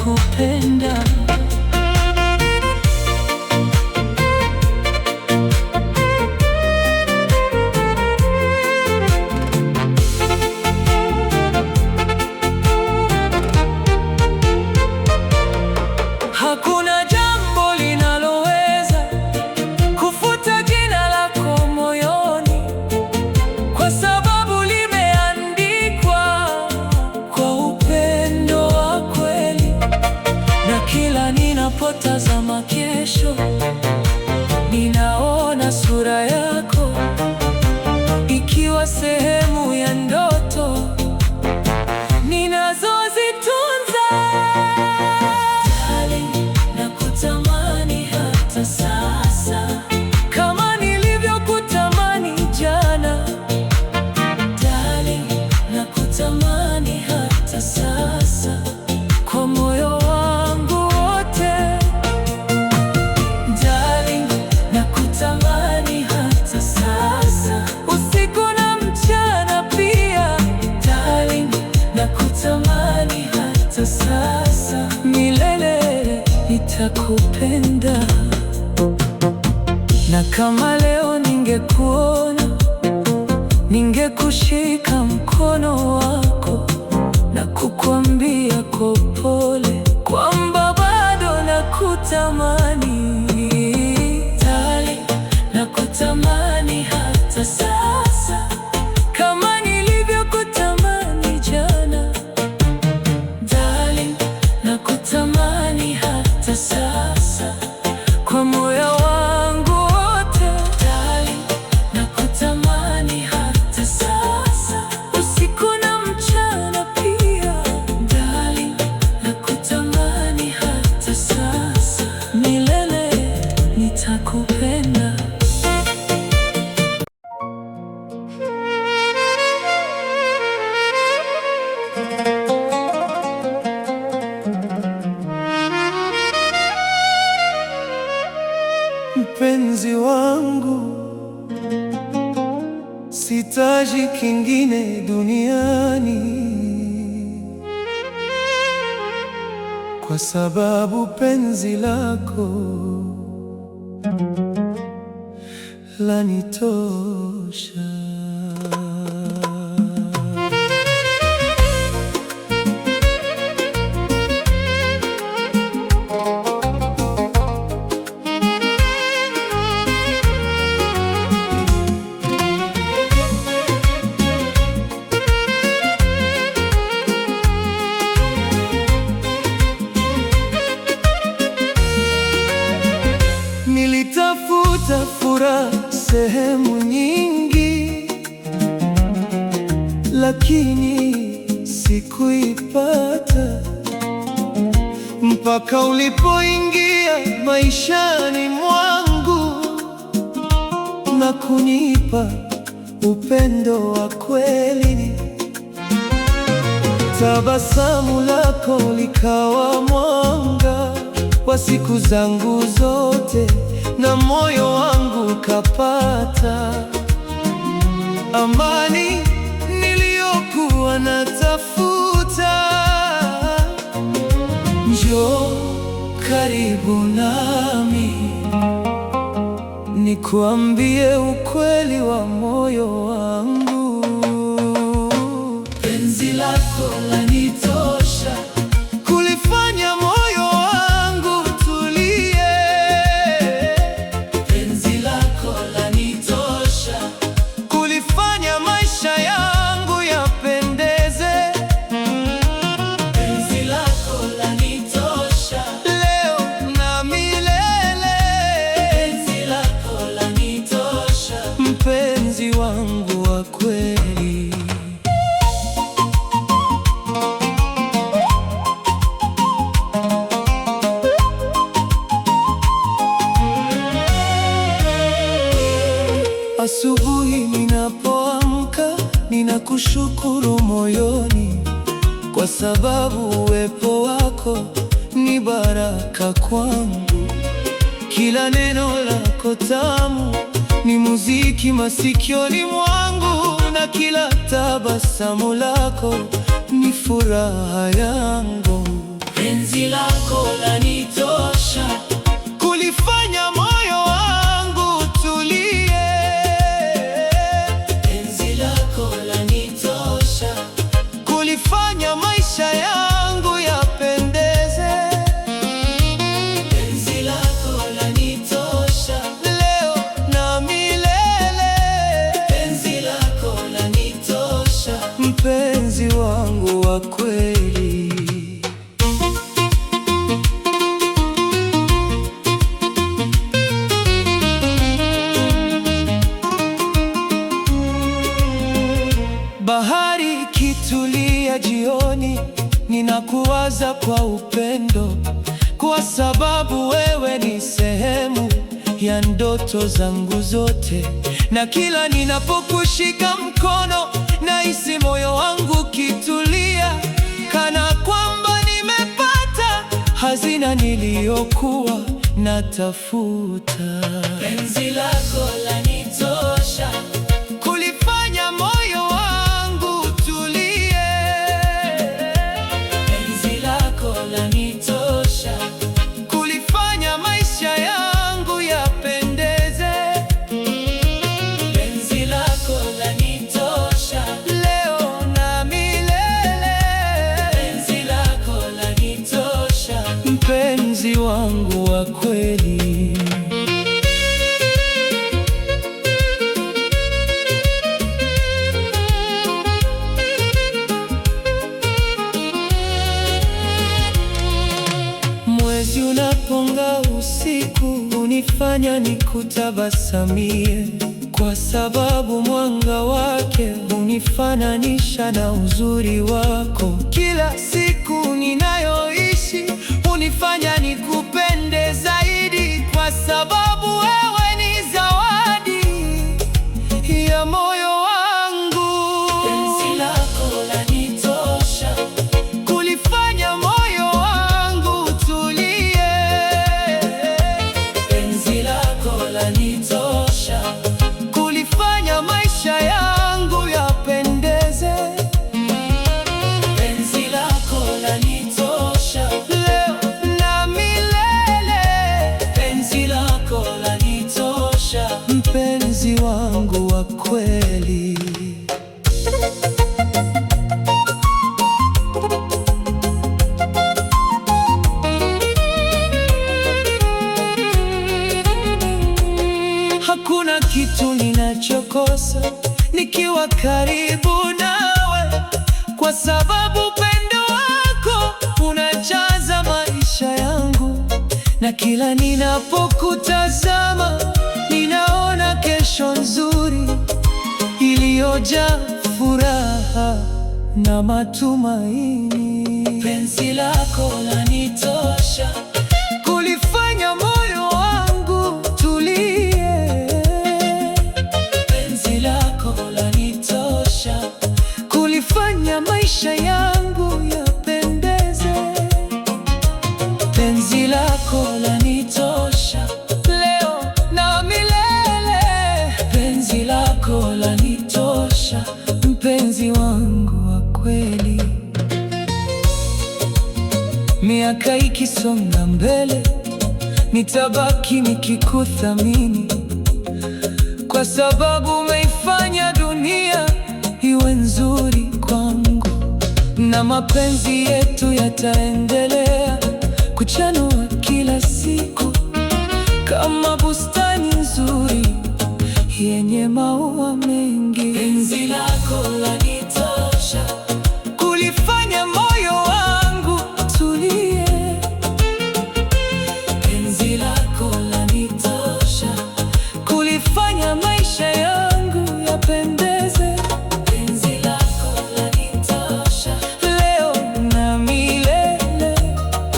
S2: nitakupenda.
S1: Hakuna jambo linaloweza kufuta jina lako moyoni, kwa sababu limeandikwa kwa upendo wa kweli. Na kila ninapotazama kesho, ninaona sura yako ikiwa sehemu ya ndoto ninazozitunza.
S2: Nakutamani hata sasa,
S1: Kama nilivyokutamani jana.
S2: darling, nakutamani hata sasa,
S1: Kwa moyo wangu wote.
S2: darling, nakutamani hata sasa,
S1: Usiku na mchana pia.
S2: darling, nakutamani hata sasa,
S1: Milele nitakupenda. Na kama leo ningekuona, ningekushika mkono wako na kukwambia kwa upole kwamba bado nakutamani.
S2: darling, nakutamani hata sasa,
S1: Kama nilivyokutamani jana.
S2: darling, nakutamani hata sasa,
S1: Kwa moyo wangu wote.
S2: darling, nakutamani hata sasa,
S1: Usiku na mchana pia.
S2: darling, nakutamani hata sasa,
S1: Milele nitakupenda.
S3: Mpenzi wangu, sitaji kingine duniani, kwa sababu penzi lako lanitosha. Nilitafuta furaha sehemu nyingi, lakini sikuipata mpaka ulipoingia maishani mwangu na kunipa upendo wa kweli. Tabasamu lako likawa mwanga wa siku zangu zote, na moyo wangu ukapata amani niliyokuwa natafuta. Njoo karibu nami, nikuambie ukweli wa moyo wangu.
S2: penzi lako lanitosha,
S3: Kulifanya moyo wangu tulie,
S2: penzi lako lanitosha,
S3: kulifanya maisha yangu yapendeze.
S2: penzi lako lanitosha,
S3: Leo na milele,
S2: penzi lako lanitosha,
S3: mpenzi wangu wa kweli. Asubuhi ninapoamka, ninakushukuru moyoni, kwa sababu uwepo wako ni baraka kwangu. Kila neno lako tamu ni muziki masikioni mwangu, na kila tabasamu lako ni furaha yangu.
S2: penzi penzi lako lanitosha,
S1: kulifanya moyo wangu utulie.
S2: penzi lako lanitosha,
S1: Kulifanya maisha yangu yapendeze.
S2: penzi lako lanitosha,
S1: Leo na milele,
S2: penzi lako lanitosha,
S1: mpenzi wangu wa kweli. Bahari ikitulia jioni, ninakuwaza kwa upendo, kwa sababu wewe ni sehemu ya ndoto zangu zote, na kila ninapokushika mkono nahisi moyo wangu kitulia, kana kwamba nimepata hazina niliyokuwa natafuta.
S2: penzi lako lanitosha,
S1: Kulifanya moyo wangu utulie.
S2: penzi lako lanitosha,
S1: Kulifanya maisha yangu yapendeze.
S2: penzi lako lanitosha,
S1: Leo na milele,
S2: penzi lako lanitosha,
S1: mpenzi wangu wa kweli. Mwezi unapong'aa usiku hunifanya nikutabasamie, kwa sababu mwanga wake hunifananisha na uzuri wako. Kila siku ninayoishi hunifanya nikupende zaidi, kwa sababu wewe ni zawadi ya moyo wangu.
S2: penzi lako lanitosha,
S1: Kulifanya moyo wangu utulie.
S2: penzi lako lanitosha,
S1: Kulifanya maisha yangu yapendeze.
S2: penzi lako lanitosha,
S1: Leo na milele,
S2: penzi lako lanitosha,
S1: mpenzi wangu wa kweli. Hakuna kitu ninachokosa nikiwa karibu nawe, kwa sababu upendo wako unajaza maisha yangu, na kila ninapokutazama ninaona kesho nzuri iliyojaa furaha na matumaini.
S2: penzi lako lanitosha,
S1: Kulifanya moyo wangu tulie.
S2: penzi lako lanitosha,
S1: Kulifanya maisha yangu yapendeze.
S2: penzi lako lanitosha,
S1: Leo na milele,
S2: penzi lako lanitosha,
S1: mpenzi wangu wa kweli. Miaka ikisonga mbele, nitabaki nikikuthamini, kwa sababu umeifanya dunia iwe nzuri kwangu, na mapenzi yetu yataendelea kuchanua kila siku kama bustani nzuri yenye maua mengi.
S2: penzi lako lanitosha,
S1: Kulifanya moyo wangu tulie.
S2: penzi lako lanitosha,
S1: Kulifanya maisha yangu yapendeze.
S2: penzi lako lanitosha,
S1: Leo na milele,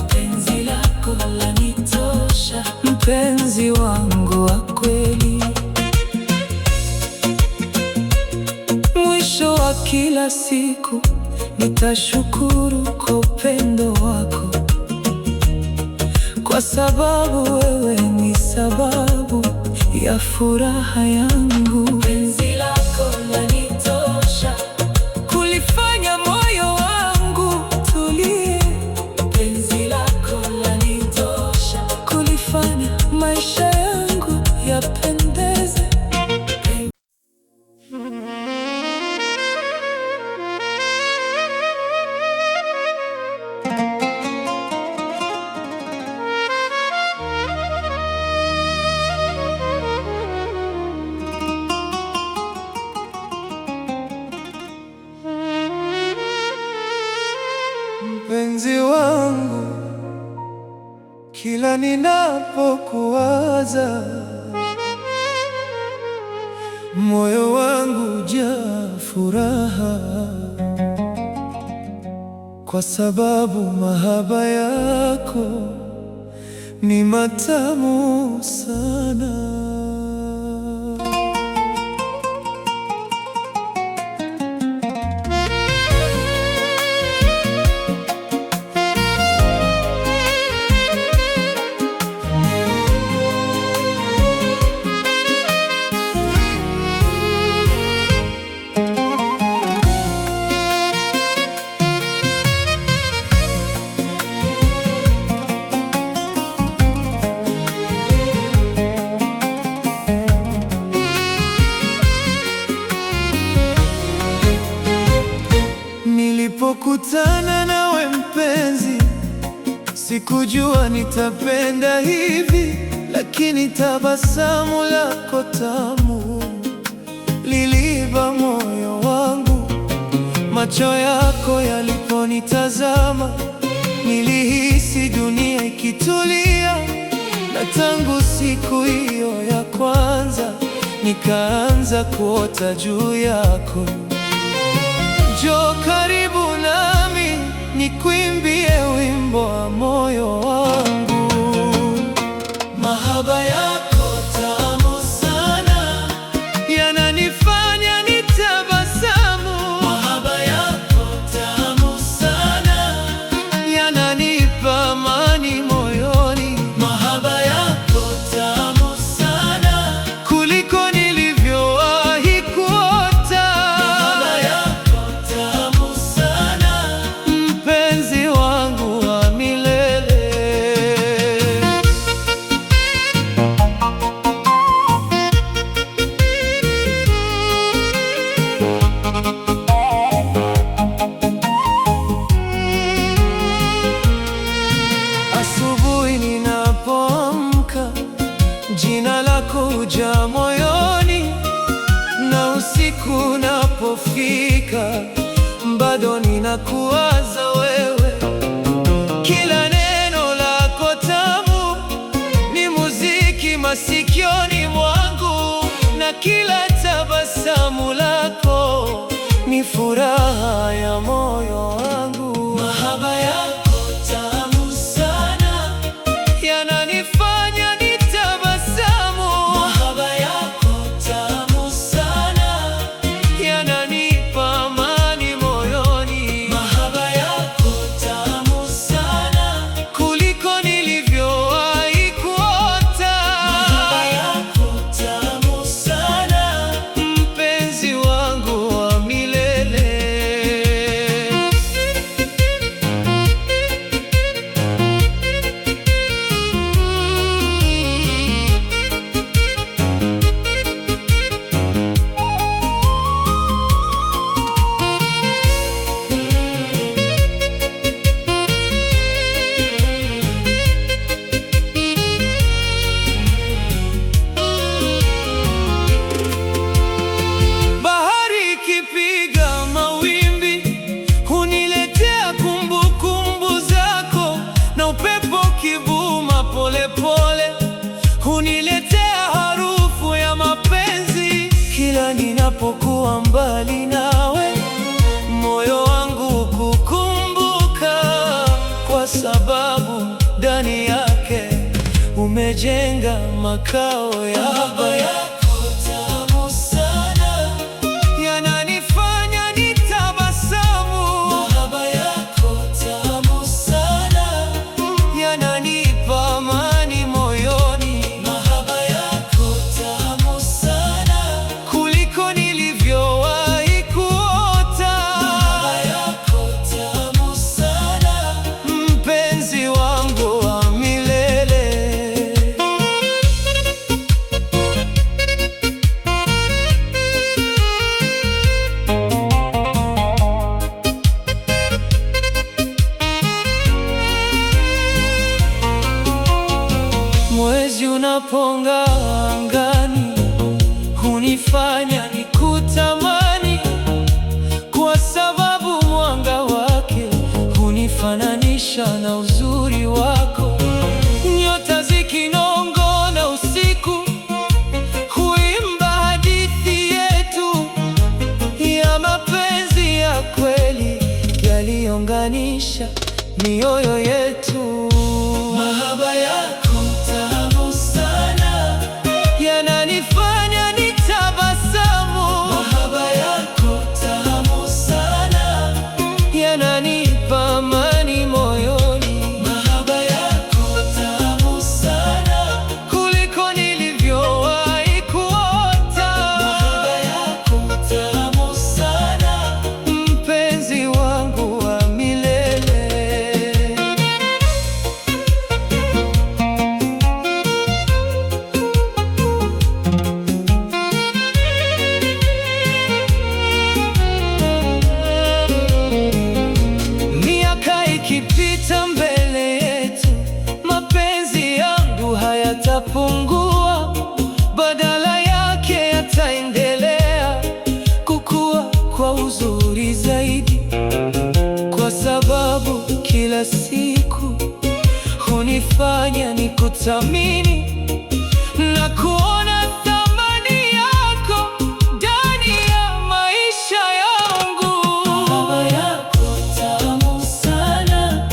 S2: penzi lako lanitosha,
S1: mpenzi wangu wa kweli. Mwisho wa kila siku nitashukuru kwa upendo wako, kwa sababu wewe ni sababu ya furaha yangu.
S2: penzi lako lanitosha,
S1: Kulifanya moyo wangu tulie.
S2: penzi lako
S3: Kila ninapokuwaza, moyo wangu hujaa furaha, kwa sababu mahaba yako ni matamu sana. Nilipokutana nawe mpenzi, sikujua nitapenda hivi, lakini tabasamu lako tamu liliiba moyo wangu. Macho yako yaliponitazama, nilihisi dunia ikitulia, na tangu siku hiyo ya kwanza nikaanza kuota juu yako. Njoo karibu nami nikuimbie wimbo wa moyo wangu. Mahaba yako tamu sana, yananifanya nitabasamu. Mahaba yako tamu sana, yananipa amani moyoni. Mahaba yako tamu sana, kuliko nilivyowahi kuota. Mahaba yako tamu sana, mpenzi wangu wa milele. Asubuhi ninapoamka, jina lako hujaa moyoni, na usiku unapofika, bado ninakuwaza wewe. Kila neno lako tamu ni muziki masikioni mwangu, na kila tabasamu lako ni furaha ya moyo wangu. Mahaba yako tamu sana, yananifanya nitabasamu. Mahaba yako tamu sana, yananipa amani moyoni. Mahaba yako tamu sana, kuliko nilivyowahi kuota. Mahaba yako tamu sana, mpenzi wangu wa milele. Bahari ikipiga mawimbi, huniletea kumbukumbu zako, na upepo ukivuma polepole, huniletea harufu ya mapenzi. Kila ninapokuwa mbali nawe, moyo wangu kukumbuka, kwa sababu ndani yake umejenga makao ya mahaba yako tamu sana, yananifanya nitabasamu. Mahaba yako tamu sana, yananipa amani moyoni. Mahaba yako tamu sana, kuliko nilivyowahi kuota. Mahaba yako tamu sana, mpenzi wangu wa milele. Mwezi unapong'aa angani, hunifanya nikutamani, kwa sababu mwanga wake hunifananisha na uzuri wako.
S1: mioyo yetu.
S2: Mahaba yako tamu sana,
S1: Yananifanya nitabasamu.
S2: mahaba yako tamu sana,
S1: Yananipa amani moyoni.
S2: mahaba yako tamu sana,
S1: Kuliko nilivyowahi kuota.
S2: mahaba yako tamu sana,
S1: Mpenzi wangu wa milele. Miaka ikipita mbele yetu, mapenzi yangu hayatapungua, badala yake yataendelea kukua kwa uzuri zaidi, kwa sababu kila siku hunifanya nikuthamini na kuona thamani yako ndani ya maisha yangu.
S2: mahaba yako tamu sana,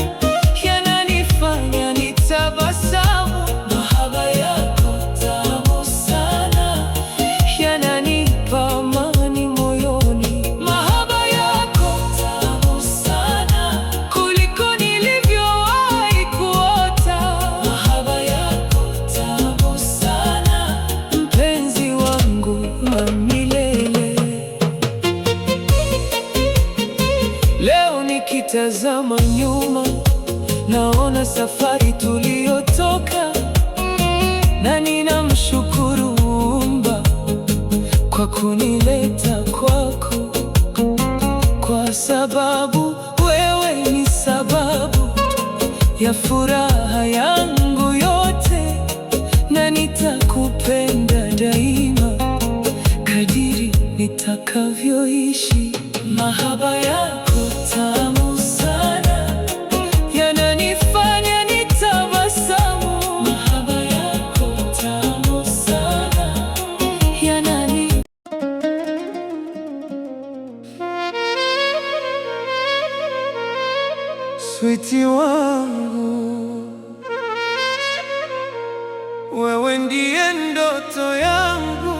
S1: Yananifanya nitabasamu.
S2: mahaba yako tamu sana,
S1: Yananipa amani moyoni.
S2: mahaba yako tamu sana,
S1: Kuliko nilivyowahi kuota.
S2: mahaba yako tamu sana,
S1: Mpenzi wangu wa milele. Leo nikitazama nyuma, naona safari tuliyotoka, na ninamshukuru Muumba kwa kunileta kwako, kwa sababu wewe ni sababu ya furaha yangu yote, na nitakupenda daima kadiri nitakavyoishi.
S2: mahaba yako tamu sana,
S1: Yananifanya nitabasamu.
S2: mahaba yako tamu sana,
S1: Yanani Switi wangu, wewe ndiye ndoto yangu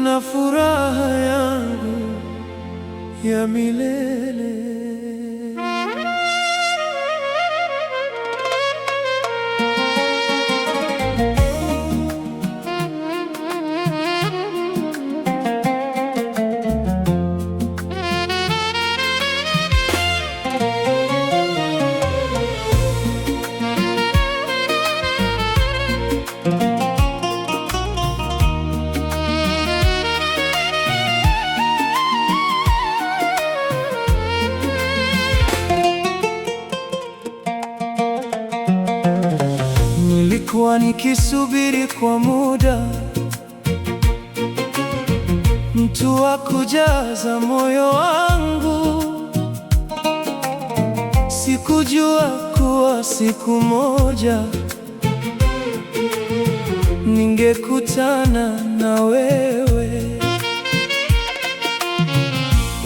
S1: na furaha yangu ya milele. Nilikuwa nikisubiri kwa muda mtu wa kujaza moyo wangu. Sikujua kuwa siku moja ningekutana na wewe.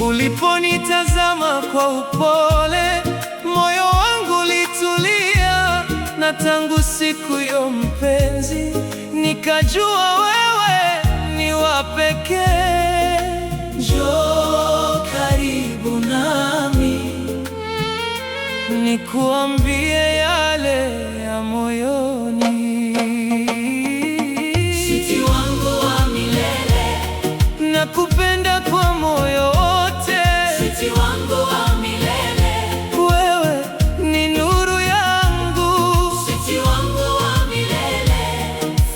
S1: Uliponitazama kwa upole, moyo wangu ulitulia, na tangu siku hiyo mpenzi, nikajua wewe ni wa pekee.
S2: njoo karibu nami,
S1: Nikuambie yale ya moyoni.
S2: switi wangu wa milele,
S1: Nakupenda kwa moyo wote.
S2: switi wangu wa milele,
S1: Wewe ni nuru yangu,
S2: switi wangu wa milele,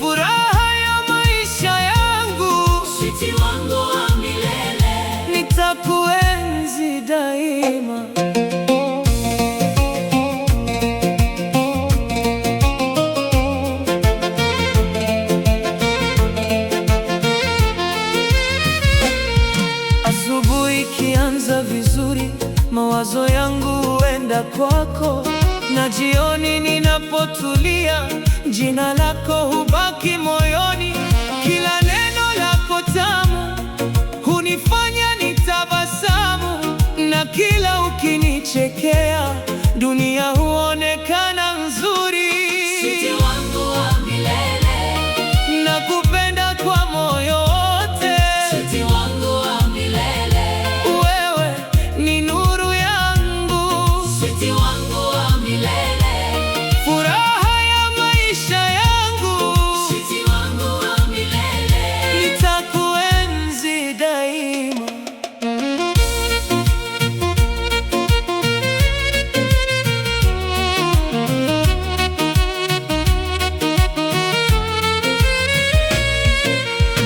S1: furaha ya maisha yangu.
S2: switi wangu wa milele,
S1: Nitakuenzi daima. Asubuhi ikianza vizuri, mawazo yangu huenda kwako, na jioni ninapotulia, jina lako hubaki moyoni. Kila neno lako tamu hunifanya nitabasamu. kila ukinichekea, dunia huonekana nzuri.
S2: Switi wangu wa milele,
S1: Nakupenda kwa moyo wote.
S2: switi wangu wa milele,
S1: Wewe ni nuru yangu,
S2: switi wangu wa milele,
S1: furaha ya maisha yangu.
S2: switi wangu wa milele.
S1: Nitakuenzi daima.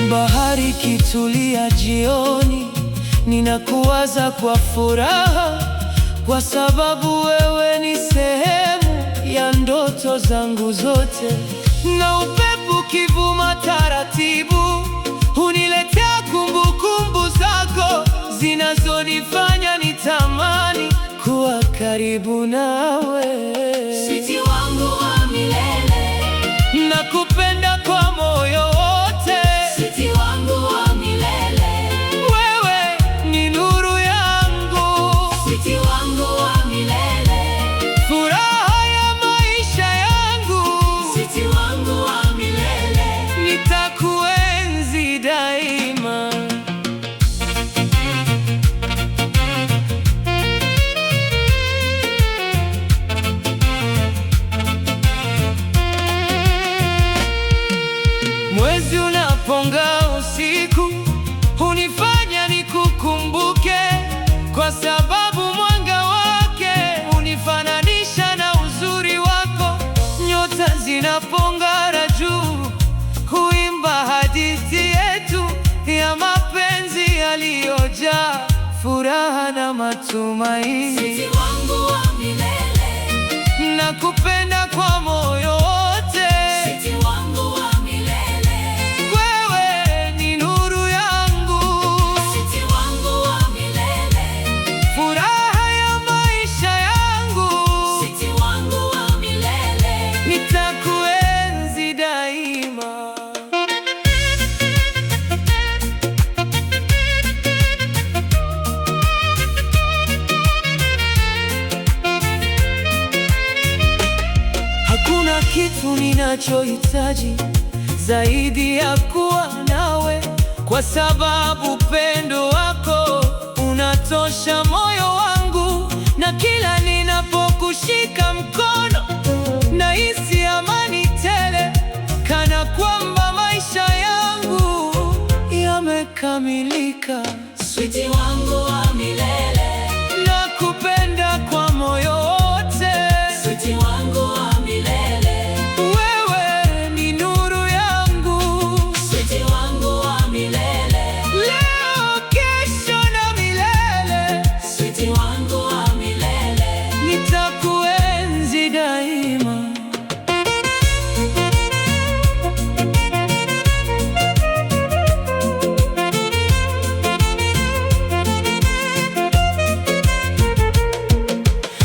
S1: Bahari ikitulia jioni, ninakuwaza kwa furaha, kwa sababu wewe ni sehemu ya ndoto zangu zote. Na upepo ukivuma taratibu, huniletea kumbukumbu zako zinazonifanya nitamani kuwa karibu nawe.
S2: Switi wangu wa milele,
S1: Nakupenda kwa moyo wote.
S2: switi wangu wa milele,
S1: Wewe ni nuru yangu,
S2: switi wangu wa milele,
S1: furaha ya maisha yangu.
S2: switi wangu wa milele.
S1: Nitakuenzi daima. Mwezi unapong'aa usiku, hunifanya nikukumbuke, kwa sababu mwanga wake hunifananisha na uzuri wako. Nyota zinapong'ara juu, huimba hadithi yetu ya mapenzi yaliyojaa furaha na matumaini.
S2: Switi wangu wa milele,
S1: Nakupenda kwa moyo wote.
S2: switi wangu wa milele,
S1: Wewe ni nuru yangu,
S2: switi wangu wa milele,
S1: furaha ya maisha yangu.
S2: switi wangu wa milele.
S1: Nitakuenzi daima. Hakuna kitu ninachohitaji zaidi ya kuwa nawe, kwa sababu upendo wako unatosha moyo wangu, na kila ninapokushika mkono nahisi amani tele, kana kwamba maisha yangu yamekamilika.
S2: Switi wangu wa milele,
S1: Nakupenda kwa moyo wote.
S2: switi wangu wa milele,
S1: Wewe ni nuru yangu,
S2: switi wangu wa milele,
S1: leo, kesho na milele.
S2: switi wangu wa milele.
S1: Nitakuenzi daima.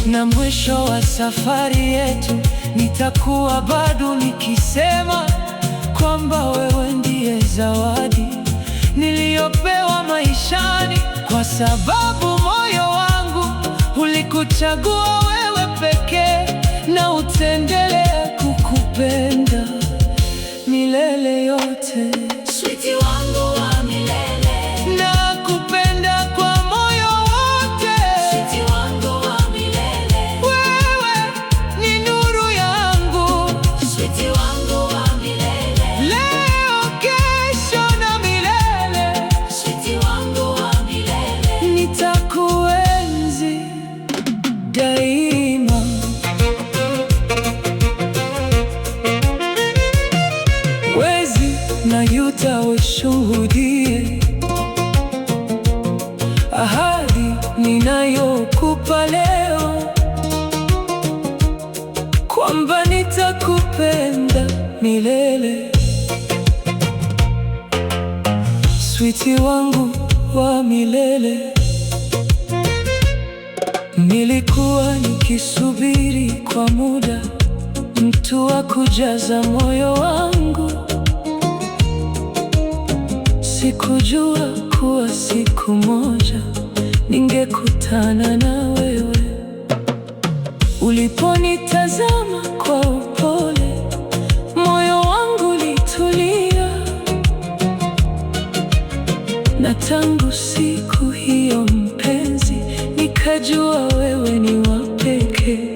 S1: Na mwisho wa safari yetu nitakuwa bado nikisema kwamba wewe ndiye zawadi niliyopewa maishani, kwa sababu moyo wangu ulikuchagua wewe pekee, na utaendelea kukupenda milele yote.
S2: Switi wangu wa milele,
S1: Nakupenda kwa moyo wote.
S2: switi wangu wa milele,
S1: Wewe ni nuru yangu,
S2: switi wangu wa milele,
S1: leo, kesho na milele.
S2: switi wangu wa milele.
S1: Nitakuenzi daima. Wezi na yuta ushuhudie ahadi ninayokupa leo, kwamba nitakupenda milele. Switi wangu wa milele, nilikuwa nikisubiri kwa muda mtu wa kujaza moyo wangu. Sikujua kuwa siku moja ningekutana na wewe. Uliponitazama kwa upole, moyo wangu ulitulia, na tangu siku hiyo mpenzi, nikajua wewe ni wa pekee.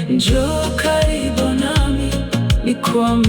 S1: Njoo karibu nami nikuambie